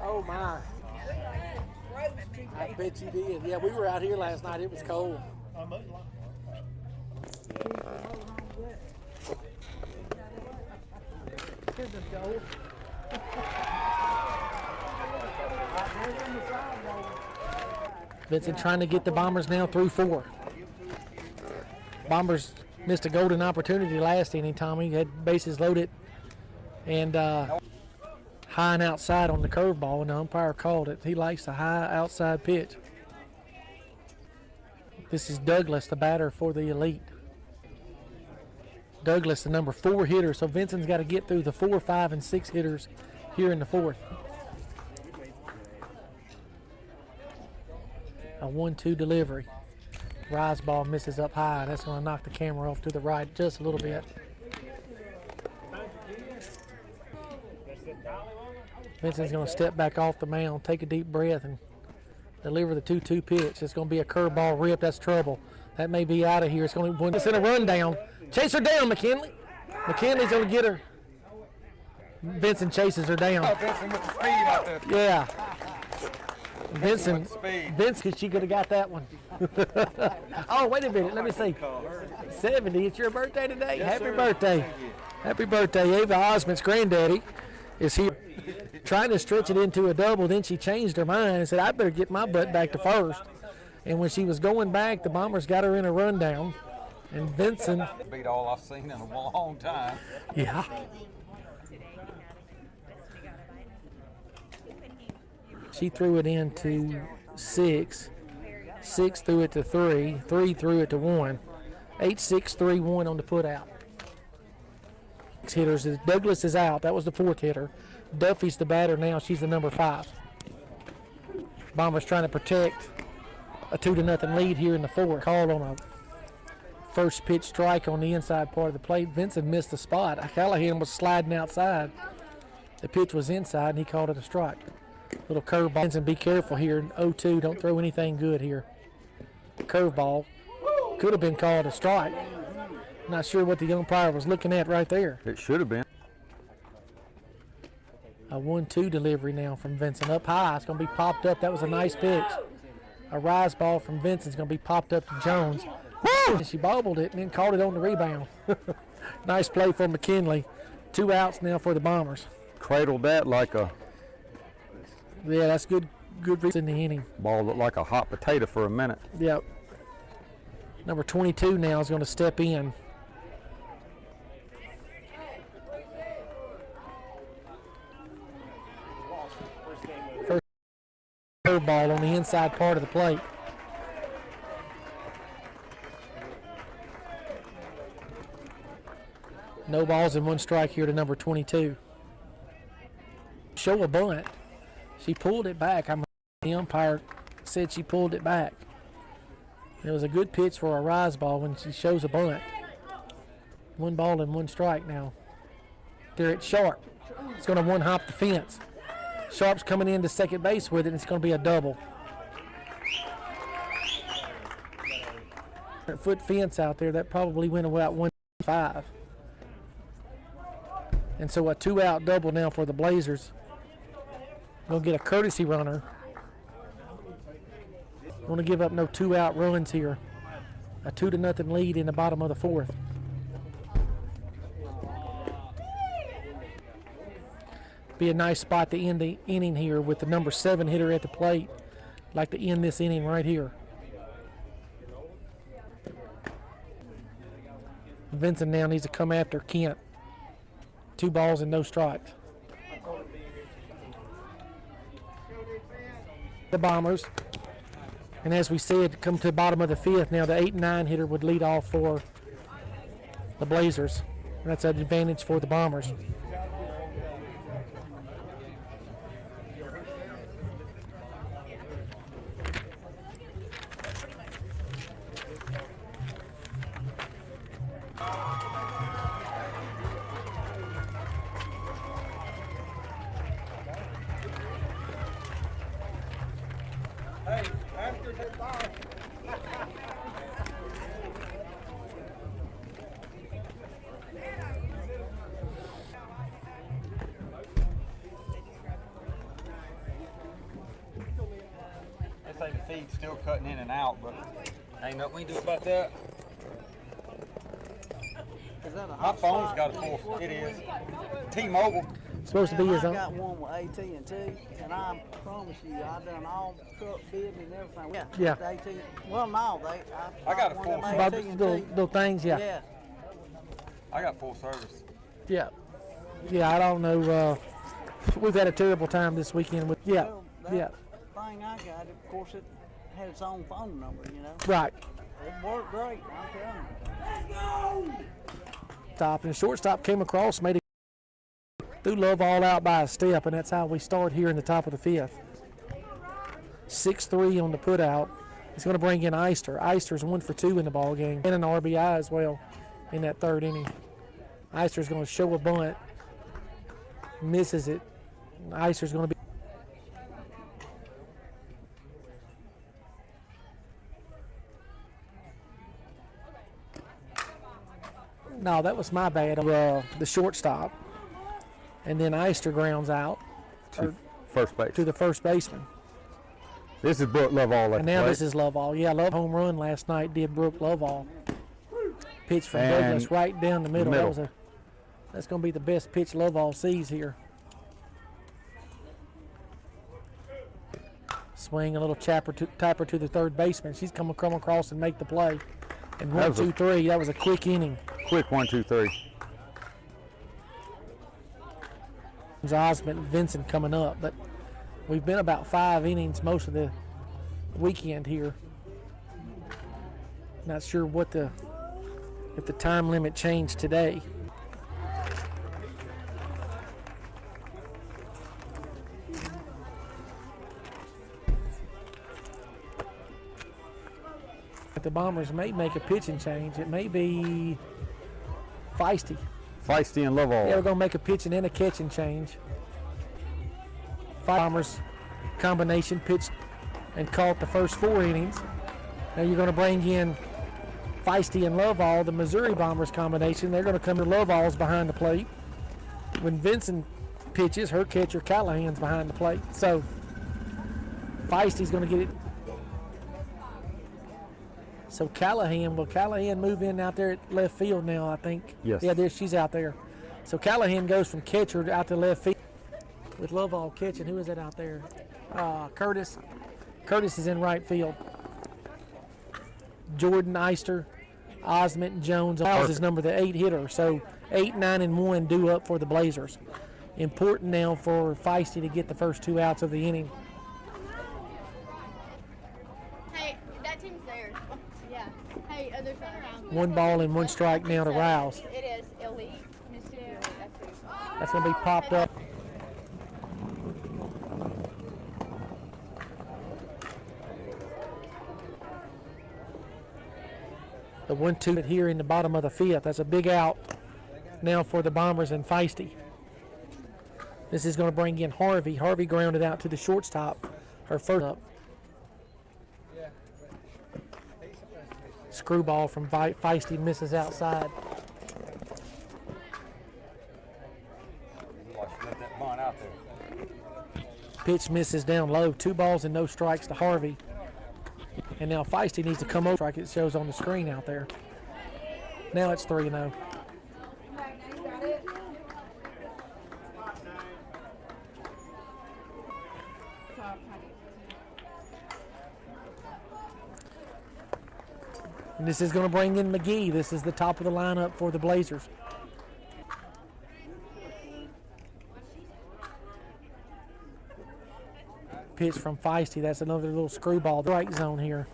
Oh my. I bet you did. Yeah, we were out here last night. It was cold. Vincent trying to get the Bombers now through 4. Bombers missed a golden opportunity last inning, Tommy. Had bases loaded and high and outside on the curveball, and the umpire called it. He likes the high outside pitch. This is Douglas, the batter for the Elite. Douglas, the number 4 hitter, so Vincent's got to get through the 4, 5, and 6 hitters here in the 4th. A 1-2 delivery. Rise ball misses up high. That's going to knock the camera off to the right just a little bit. Vincent's going to step back off the mound, take a deep breath, and deliver the 2-2 pitch. It's going to be a curveball rip. That's trouble. That may be out of here. It's going to be in a rundown. Chase her down, McKinley. McKinley's going to get her. Vincent chases her down. Oh, Vincent with the speed out there. Yeah. Vincent, she could have got that one. Oh, wait a minute. Let me see. 70. It's your birthday today. Yes, Happy sir. birthday. Happy birthday. Ava Osmond's granddaddy is here trying to stretch it into a double. Then she changed her mind and said, I better get my butt back to first. And when she was going back, the Bombers got her in a rundown. And Vincent. Beat all I've seen in a long time. Yeah. She threw it into 6. 6 threw it to 3. 3 threw it to 1. 8-6-3-1 on the put out. hitters. Douglas is out. That was the 4th hitter. Duffy's the batter now. She's the number 5. Bombers trying to protect a 2-0 lead here in the 4th. Called on a first pitch strike on the inside part of the plate. Vincent missed the spot. Callahan was sliding outside. The pitch was inside, and he called it a strike. Little curveball. Vincent, be careful here. 0-2. Don't throw anything good here. Curveball. Could have been called a strike. Not sure what the umpire was looking at right there. It should have been. A 1-2 delivery now from Vincent. Up high. It's going to be popped up. That was a nice pitch. A rise ball from Vincent's going to be popped up to Jones. Woo! She bobbled it and then caught it on the rebound. Nice play for McKinley. 2 outs now for the Bombers. Cradled that like a Yeah, that's good in the inning. ball, looked like a hot potato for a minute. Yep. Number 22 now is going to step in. First curveball on the inside part of the plate. No balls and 1 strike here to number 22. Show a bunt. She pulled it back. The umpire said she pulled it back. It was a good pitch for a rise ball when she shows a bunt. 1 ball and 1 strike now. There at Sharp. It's going to one-hop the fence. Sharp's coming into second base with it, and it's going to be a double. Foot fence out there, that probably went about 1-5. And so a 2-out double now for the Blazers. Going to get a courtesy runner. Want to give up no 2-out runs here. A 2-0 lead in the bottom of the 4th. Be a nice spot to end the inning here with the number 7 hitter at the plate. Like to end this inning right here. Vincent now needs to come after Kent. 2 balls and no strikes. The Bombers. And as we said, come to the bottom of the 5th. Now the 8 and 9 hitter would lead off for the Blazers. And that's an advantage for the Bombers. They say the feed's still cutting in and out, but ain't nothing we can do about that. My phone's got a full. It is. T-Mobile. Supposed to be his I own. got one with AT&T, and I promise you, I done all truck bidding and everything. Yeah. with AT&T. Well, no, I got a one full of them About AT&T. little things, yeah. Yeah. I got full service. Yeah. Yeah, I don't know. We've had a terrible time this weekend with, yeah. Well, that Yeah. thing I got, of course, it had its own phone number, you know. Right. It worked great, I'm telling you. Top and the shortstop came across, made a threw Love all out by a step, and that's how we start here in the top of the 5th. 6-3 on the put out. He's going to bring in Eister. Eister's 1 for 2 in the ball game and an RBI as well in that 3rd inning. Eister's going to show a bunt, misses it. Eister's going to be. No, that was my bad. The shortstop. And then Eister grounds out First base. to the first baseman. This is Brooke Lovall at And the now plate. this is Lovall. Yeah, Love home run last night did Brooke Lovall. Pitch from And Douglas right down the middle. middle. That's going to be the best pitch Lovall sees here. Swing a little tapper to the third baseman. She's come across and make the play. And 1, 2, 3. That was a quick inning. Quick 1, 2, 3. Osmond and Vincent coming up, but we've been about 5 innings most of the weekend here. Not sure if the time limit changed today. the Bombers may make a pitching change. It may be Feisty. Feisty and Lovell. Yeah, we're going to make a pitching and a catching change. Bombers combination pitched and caught the first 4 innings. Now you're going to bring in Feisty and Lovell, the Missouri Bombers combination. They're going to come to Lovell's behind the plate. When Vincent pitches, her catcher Callahan's behind the plate. So Feisty's going to get it. So Callahan, will Callahan move in out there at left field now, I think? Yes. Yeah, there she's out there. So Callahan goes from catcher out to left field with Lovell catching. Who is that out there? Curtis. Curtis is in right field. Jordan, Eister, Osment, and Jones. Perfect. Is number the 8 hitter. So 8, 9, and 1 due up for the Blazers. Important now for Feisty to get the first 2 outs of the inning. Hey, that team's there. Yeah. Hey, other side. 1 ball and 1 strike now to Rouse. It is elite. That's going to be popped up. The 1-2 here in the bottom of the 5th. That's a big out now for the Bombers and Feisty. This is going to bring in Harvey. Harvey grounded out to the shortstop. Her first up. Screwball from Feisty misses outside. Let that bunt out there. Pitch misses down low. 2 balls and no strikes to Harvey. And now Feisty needs to come over like it shows on the screen out there. Now it's 3-0. And this is going to bring in McGee. This is the top of the lineup for the Blazers. Pitch from Feisty. That's another little screwball. Strike zone here.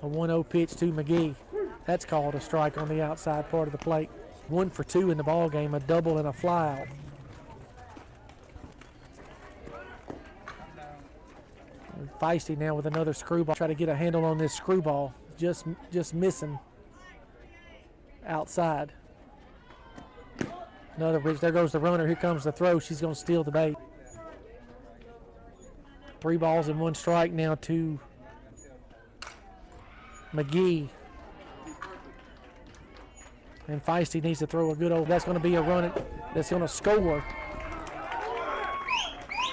A 1-0 pitch to McGee. That's called a strike on the outside part of the plate. 1 for 2 in the ball game, a double and a fly out. And Feisty now with another screwball. Try to get a handle on this screwball. Just missing outside. Another pitch. There goes the runner. Here comes the throw. She's going to steal the bait. 3 balls and 1 strike now to McGee. And Feisty needs to throw a good old. That's going to be a run that's going to score.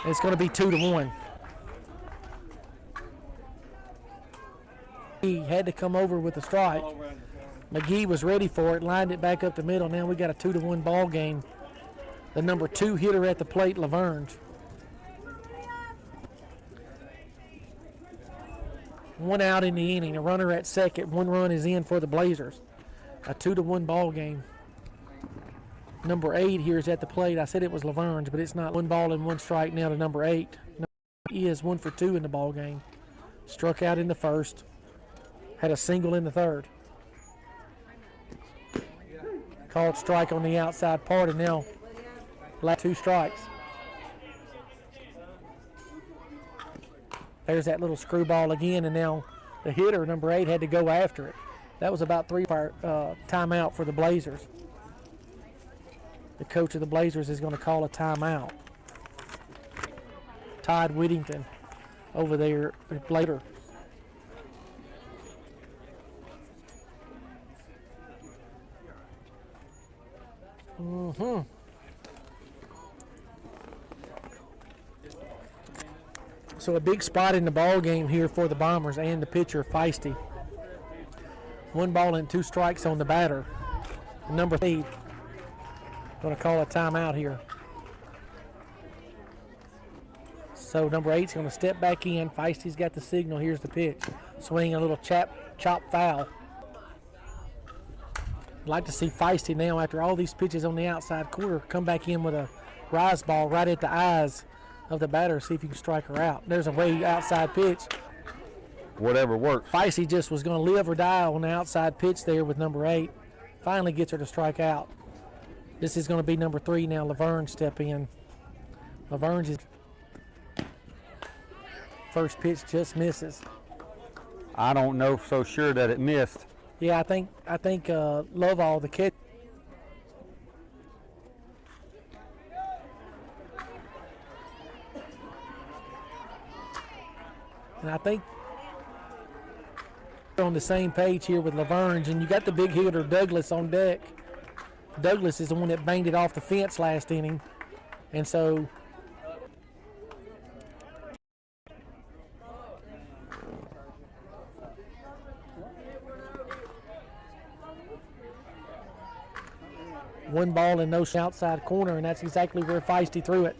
It's going to be 2-1. He had to come over with a strike. McGee was ready for it, lined it back up the middle. Now we got a 2-1 ball game. The number 2 hitter at the plate, Lavergne. 1 out in the inning. A runner at second. 1 run is in for the Blazers. A 2-1 ball game. Number 8 here is at the plate. I said it was Lavergne, but it's not. 1 ball and 1 strike now to number 8. He is 1 for 2 in the ball game. Struck out in the first. Had a single in the third. Called strike on the outside part, and now last 2 strikes. There's that little screwball again, and now the hitter, number 8, had to go after it. That was about 3 timeout for the Blazers. The coach of the Blazers is going to call a timeout. Todd Whittington over there later. So a big spot in the ball game here for the Bombers and the pitcher Feisty. 1 ball and 2 strikes on the batter. Number 8 going to call a timeout here. So number 8's going to step back in. Feisty's got the signal. Here's the pitch. Swing a little chop foul. I'd like to see Feisty now, after all these pitches on the outside corner, come back in with a rise ball right at the eyes of the batter, see if you can strike her out. There's a way outside pitch. Whatever works. Feisty just was going to live or die on the outside pitch there with number 8. Finally gets her to strike out. This is going to be number 3 now. Lavergne step in. Lavergne is First pitch just misses. I don't know so sure that it missed. Yeah, I think Lovall, the catch. And I think we're on the same page here with Lavergne, and you got the big hitter Douglas on deck. Douglas is the one that banged it off the fence last inning, and so one ball and no outside corner, and that's exactly where Feisty threw it.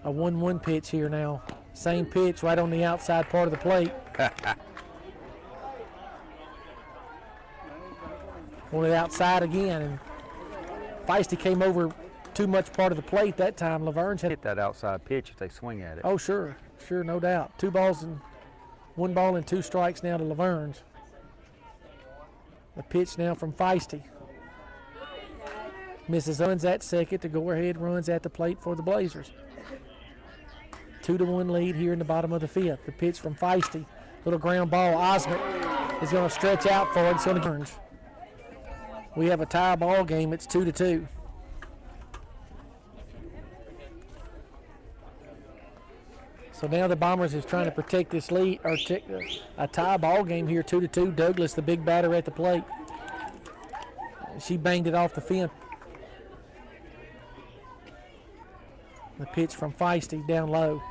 A 1-1 pitch here now. Same pitch right on the outside part of the plate. On the outside again, and Feisty came over too much part of the plate that time. Lavergne Hit that outside pitch if they swing at it. Oh, sure, no doubt. 1 ball and 2 strikes now to Lavergne. The pitch now from Feisty. Misses runs at second. To go ahead runs at the plate for the Blazers. 2-1 lead here in the bottom of the 5th. The pitch from Feisty. Little ground ball. Osment is going to stretch out for it. It's going to turn. We have a tie ball game. It's 2-2. So now the Bombers is trying to protect this lead, or a tie ball game here, 2-2. Douglas, the big batter at the plate. She banged it off the fence. The pitch from Feisty down low.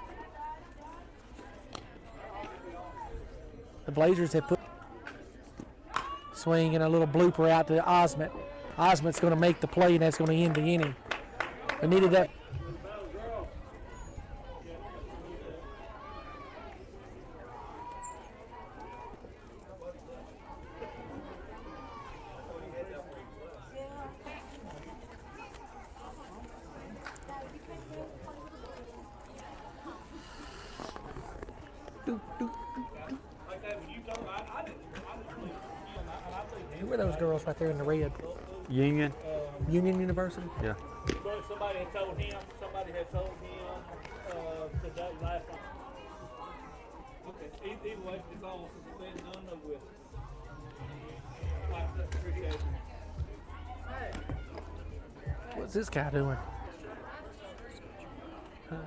The Blazers have put swing and a little blooper out to Osment. Osment's going to make the play, and that's going to end the inning. We needed that. Who are those girls right there in the red? Union? Union University? Yeah. Somebody had told him today, last night. Okay, either way, it's all said and done with. Appreciate it. What's this guy doing? Huh.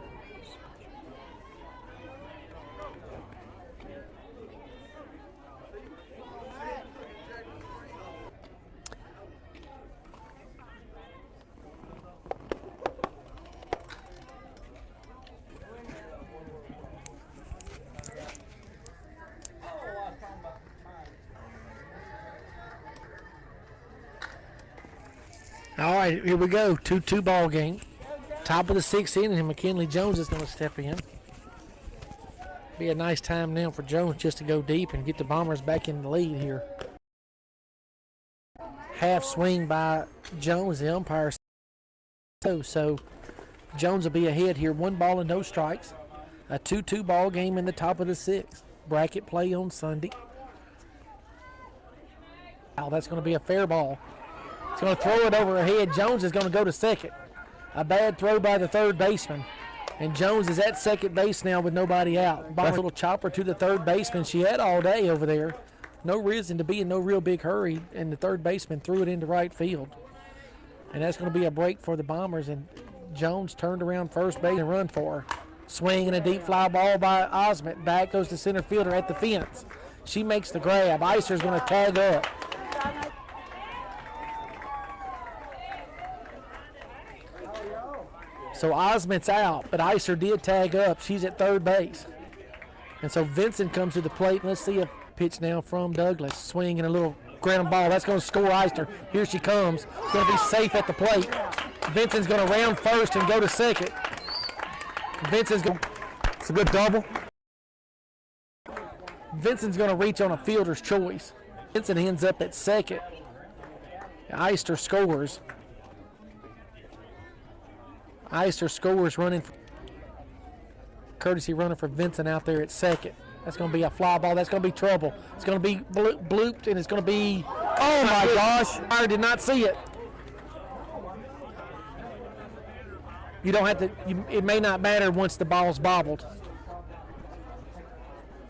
All right, here we go. 2-2 ball game. Top of the 6th inning, and McKinley Jones is going to step in. Be a nice time now for Jones just to go deep and get the Bombers back in the lead here. Half swing by Jones, the umpire. So Jones will be ahead here. 1 ball and no strikes. A 2-2 ball game in the top of the 6th. Bracket play on Sunday. Oh, that's going to be a fair ball. He's going to throw it over her head. Jones is going to go to second. A bad throw by the third baseman. And Jones is at second base now with nobody out. Bomb a little chopper to the third baseman. She had all day over there. No reason to be in no real big hurry. And the third baseman threw it into right field. And that's going to be a break for the Bombers. And Jones turned around first base and run for her. Swing and a deep fly ball by Osment. Back goes the center fielder at the fence. She makes the grab. Iser's going to tag up. So Osment's out, but Iser did tag up. She's at third base. And so Vincent comes to the plate. Let's see a pitch now from Douglas. Swing and a little ground ball. That's going to score Iser. Here she comes. It's going to be safe at the plate. Vincent's going to round first and go to second. Vincent's going. It's a good double. Vincent's going to reach on a fielder's choice. Vincent ends up at second. Ister scores. Ister scores running. Courtesy runner for Vincent out there at second. That's going to be a fly ball. That's going to be trouble. It's going to be blooped, and it's going to be. Oh my gosh! I did not see it. You don't have to. It may not matter once the ball's bobbled.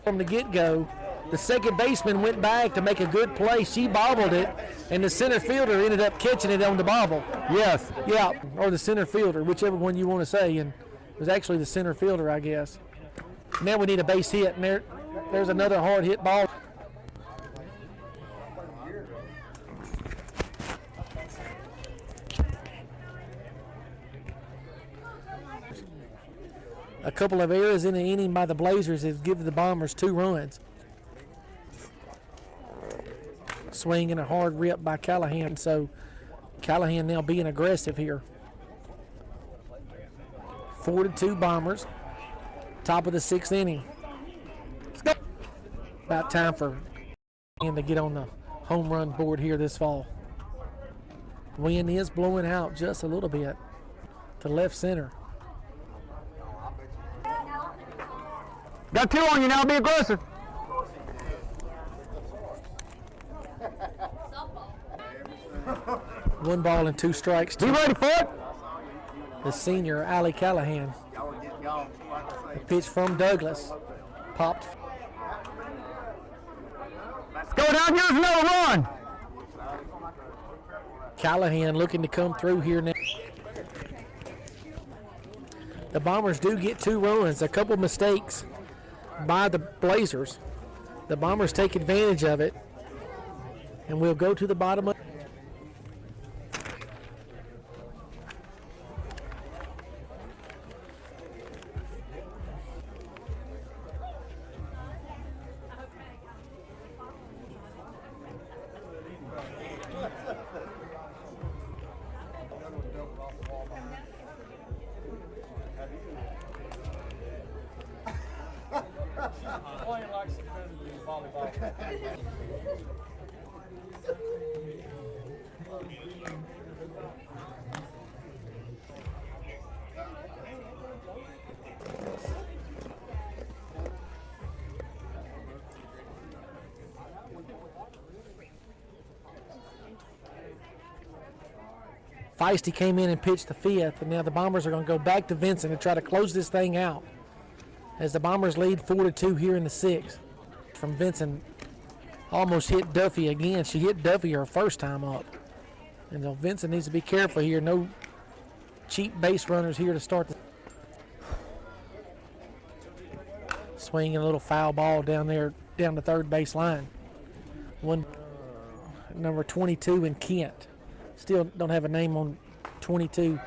From the get-go, the second baseman went back to make a good play. She bobbled it, and the center fielder ended up catching it on the bobble. Yes. Yeah, or the center fielder, whichever one you want to say. And it was actually the center fielder, I guess. Now we need a base hit, and there's another hard hit ball. A couple of errors in the inning by the Blazers has given the Bombers 2 runs. Swing and a hard rip by Callahan, so Callahan now being aggressive here. 4-2 Bombers, top of the 6th inning. About time for him to get on the home run board here this fall. Wind is blowing out just a little bit to left center. Got 2 on you now. Be aggressive. One ball and 2 strikes. Be ready for it. The senior, Allie Callahan. A pitch from Douglas. Popped. Go down. Here's another run. Callahan looking to come through here now. The Bombers do get 2 runs. A couple mistakes by the Blazers. The Bombers take advantage of it, and we'll go to the bottom of Playing like some competitive volleyball. Feisty came in and pitched the 5th, and now the Bombers are going to go back to Vincent and try to close this thing out as the Bombers lead 4-2 here in the 6th. From Vincent, almost hit Duffy again. She hit Duffy her first time up. And so Vincent needs to be careful here. No cheap base runners here to start the swinging a little foul ball down there, down the third base line. One number 22 in Kent. Still don't have a name on 22.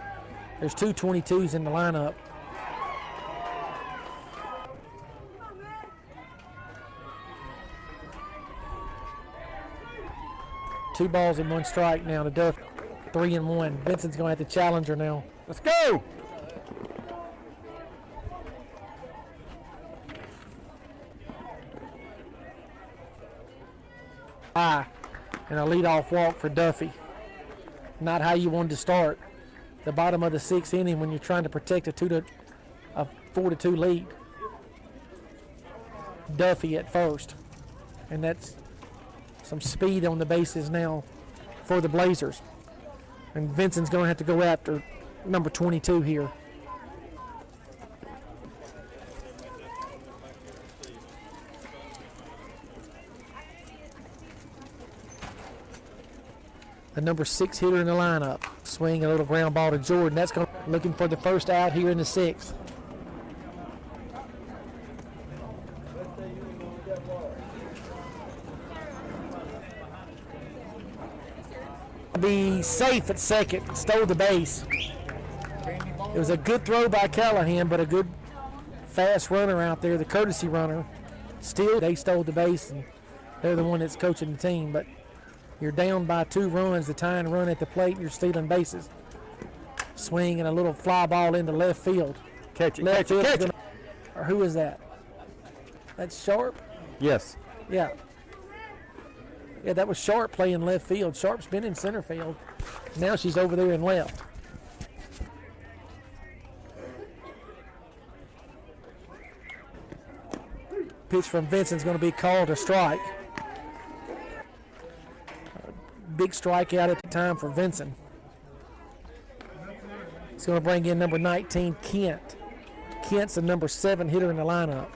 There's 2 22s in the lineup. Two balls and 1 strike now to Duff. 3-1. Vincent's going to have to challenge her now. Let's go. And a leadoff walk for Duffy. Not how you wanted to start the bottom of the 6th inning when you're trying to protect a 4-2 lead. Duffy at first, and that's some speed on the bases now for the Blazers. And Vincent's going to have to go after number 22 here. The number 6 hitter in the lineup. Swing a little ground ball to Jordan. That's going looking for the first out here in the 6th. Be safe at second. Stole the base. It was a good throw by Callahan, but a good fast runner out there, the courtesy runner. Still, they stole the base, and they're the one that's coaching the team. But you're down by 2 runs, the tying run at the plate, and you're stealing bases. Swing and a little fly ball into left field. Catch it, Left catch it, field catch it. Or who is that? That's Sharp? Yes. Yeah. Yeah, that was Sharp playing left field. Sharp's been in center field. Now she's over there in left. Pitch from Vincent's going to be called a strike. Big strikeout at the time for Vincent. He's going to bring in number 19, Kent. Kent's the number 7 hitter in the lineup.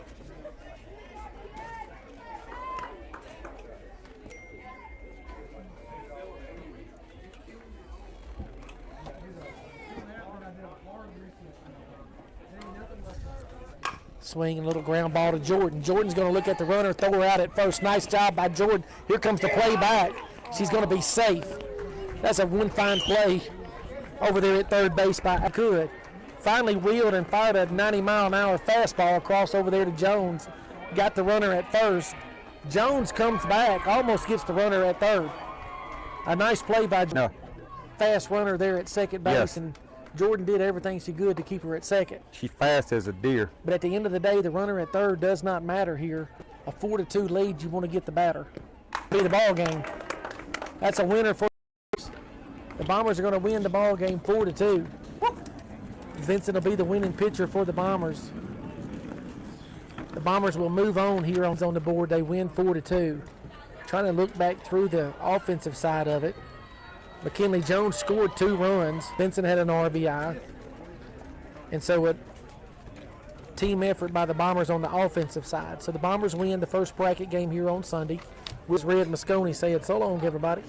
Swing, a little ground ball to Jordan. Jordan's going to look at the runner, throw her out at first. Nice job by Jordan. Here comes the play back. She's going to be safe. That's a one fine play over there at third base by Good. Finally wheeled and fired a 90-mile-an-hour fastball across over there to Jones. Got the runner at first. Jones comes back, almost gets the runner at third. A nice play by fast runner there at second base. Yes. And Jordan did everything she could to keep her at second. She's fast as a deer. But at the end of the day, the runner at third does not matter here. A 4-2 lead, you want to get the batter. Be the ball game. That's a winner for the Bombers are going to win the ball game 4-2. Vincent will be the winning pitcher for the Bombers. The Bombers will move on here on the board. They win 4-2. Trying to look back through the offensive side of it. McKinley Jones scored 2 runs. Vincent had an RBI. And so a team effort by the Bombers on the offensive side. So the Bombers win the first bracket game here on Sunday. With Red Moscone saying so long, everybody.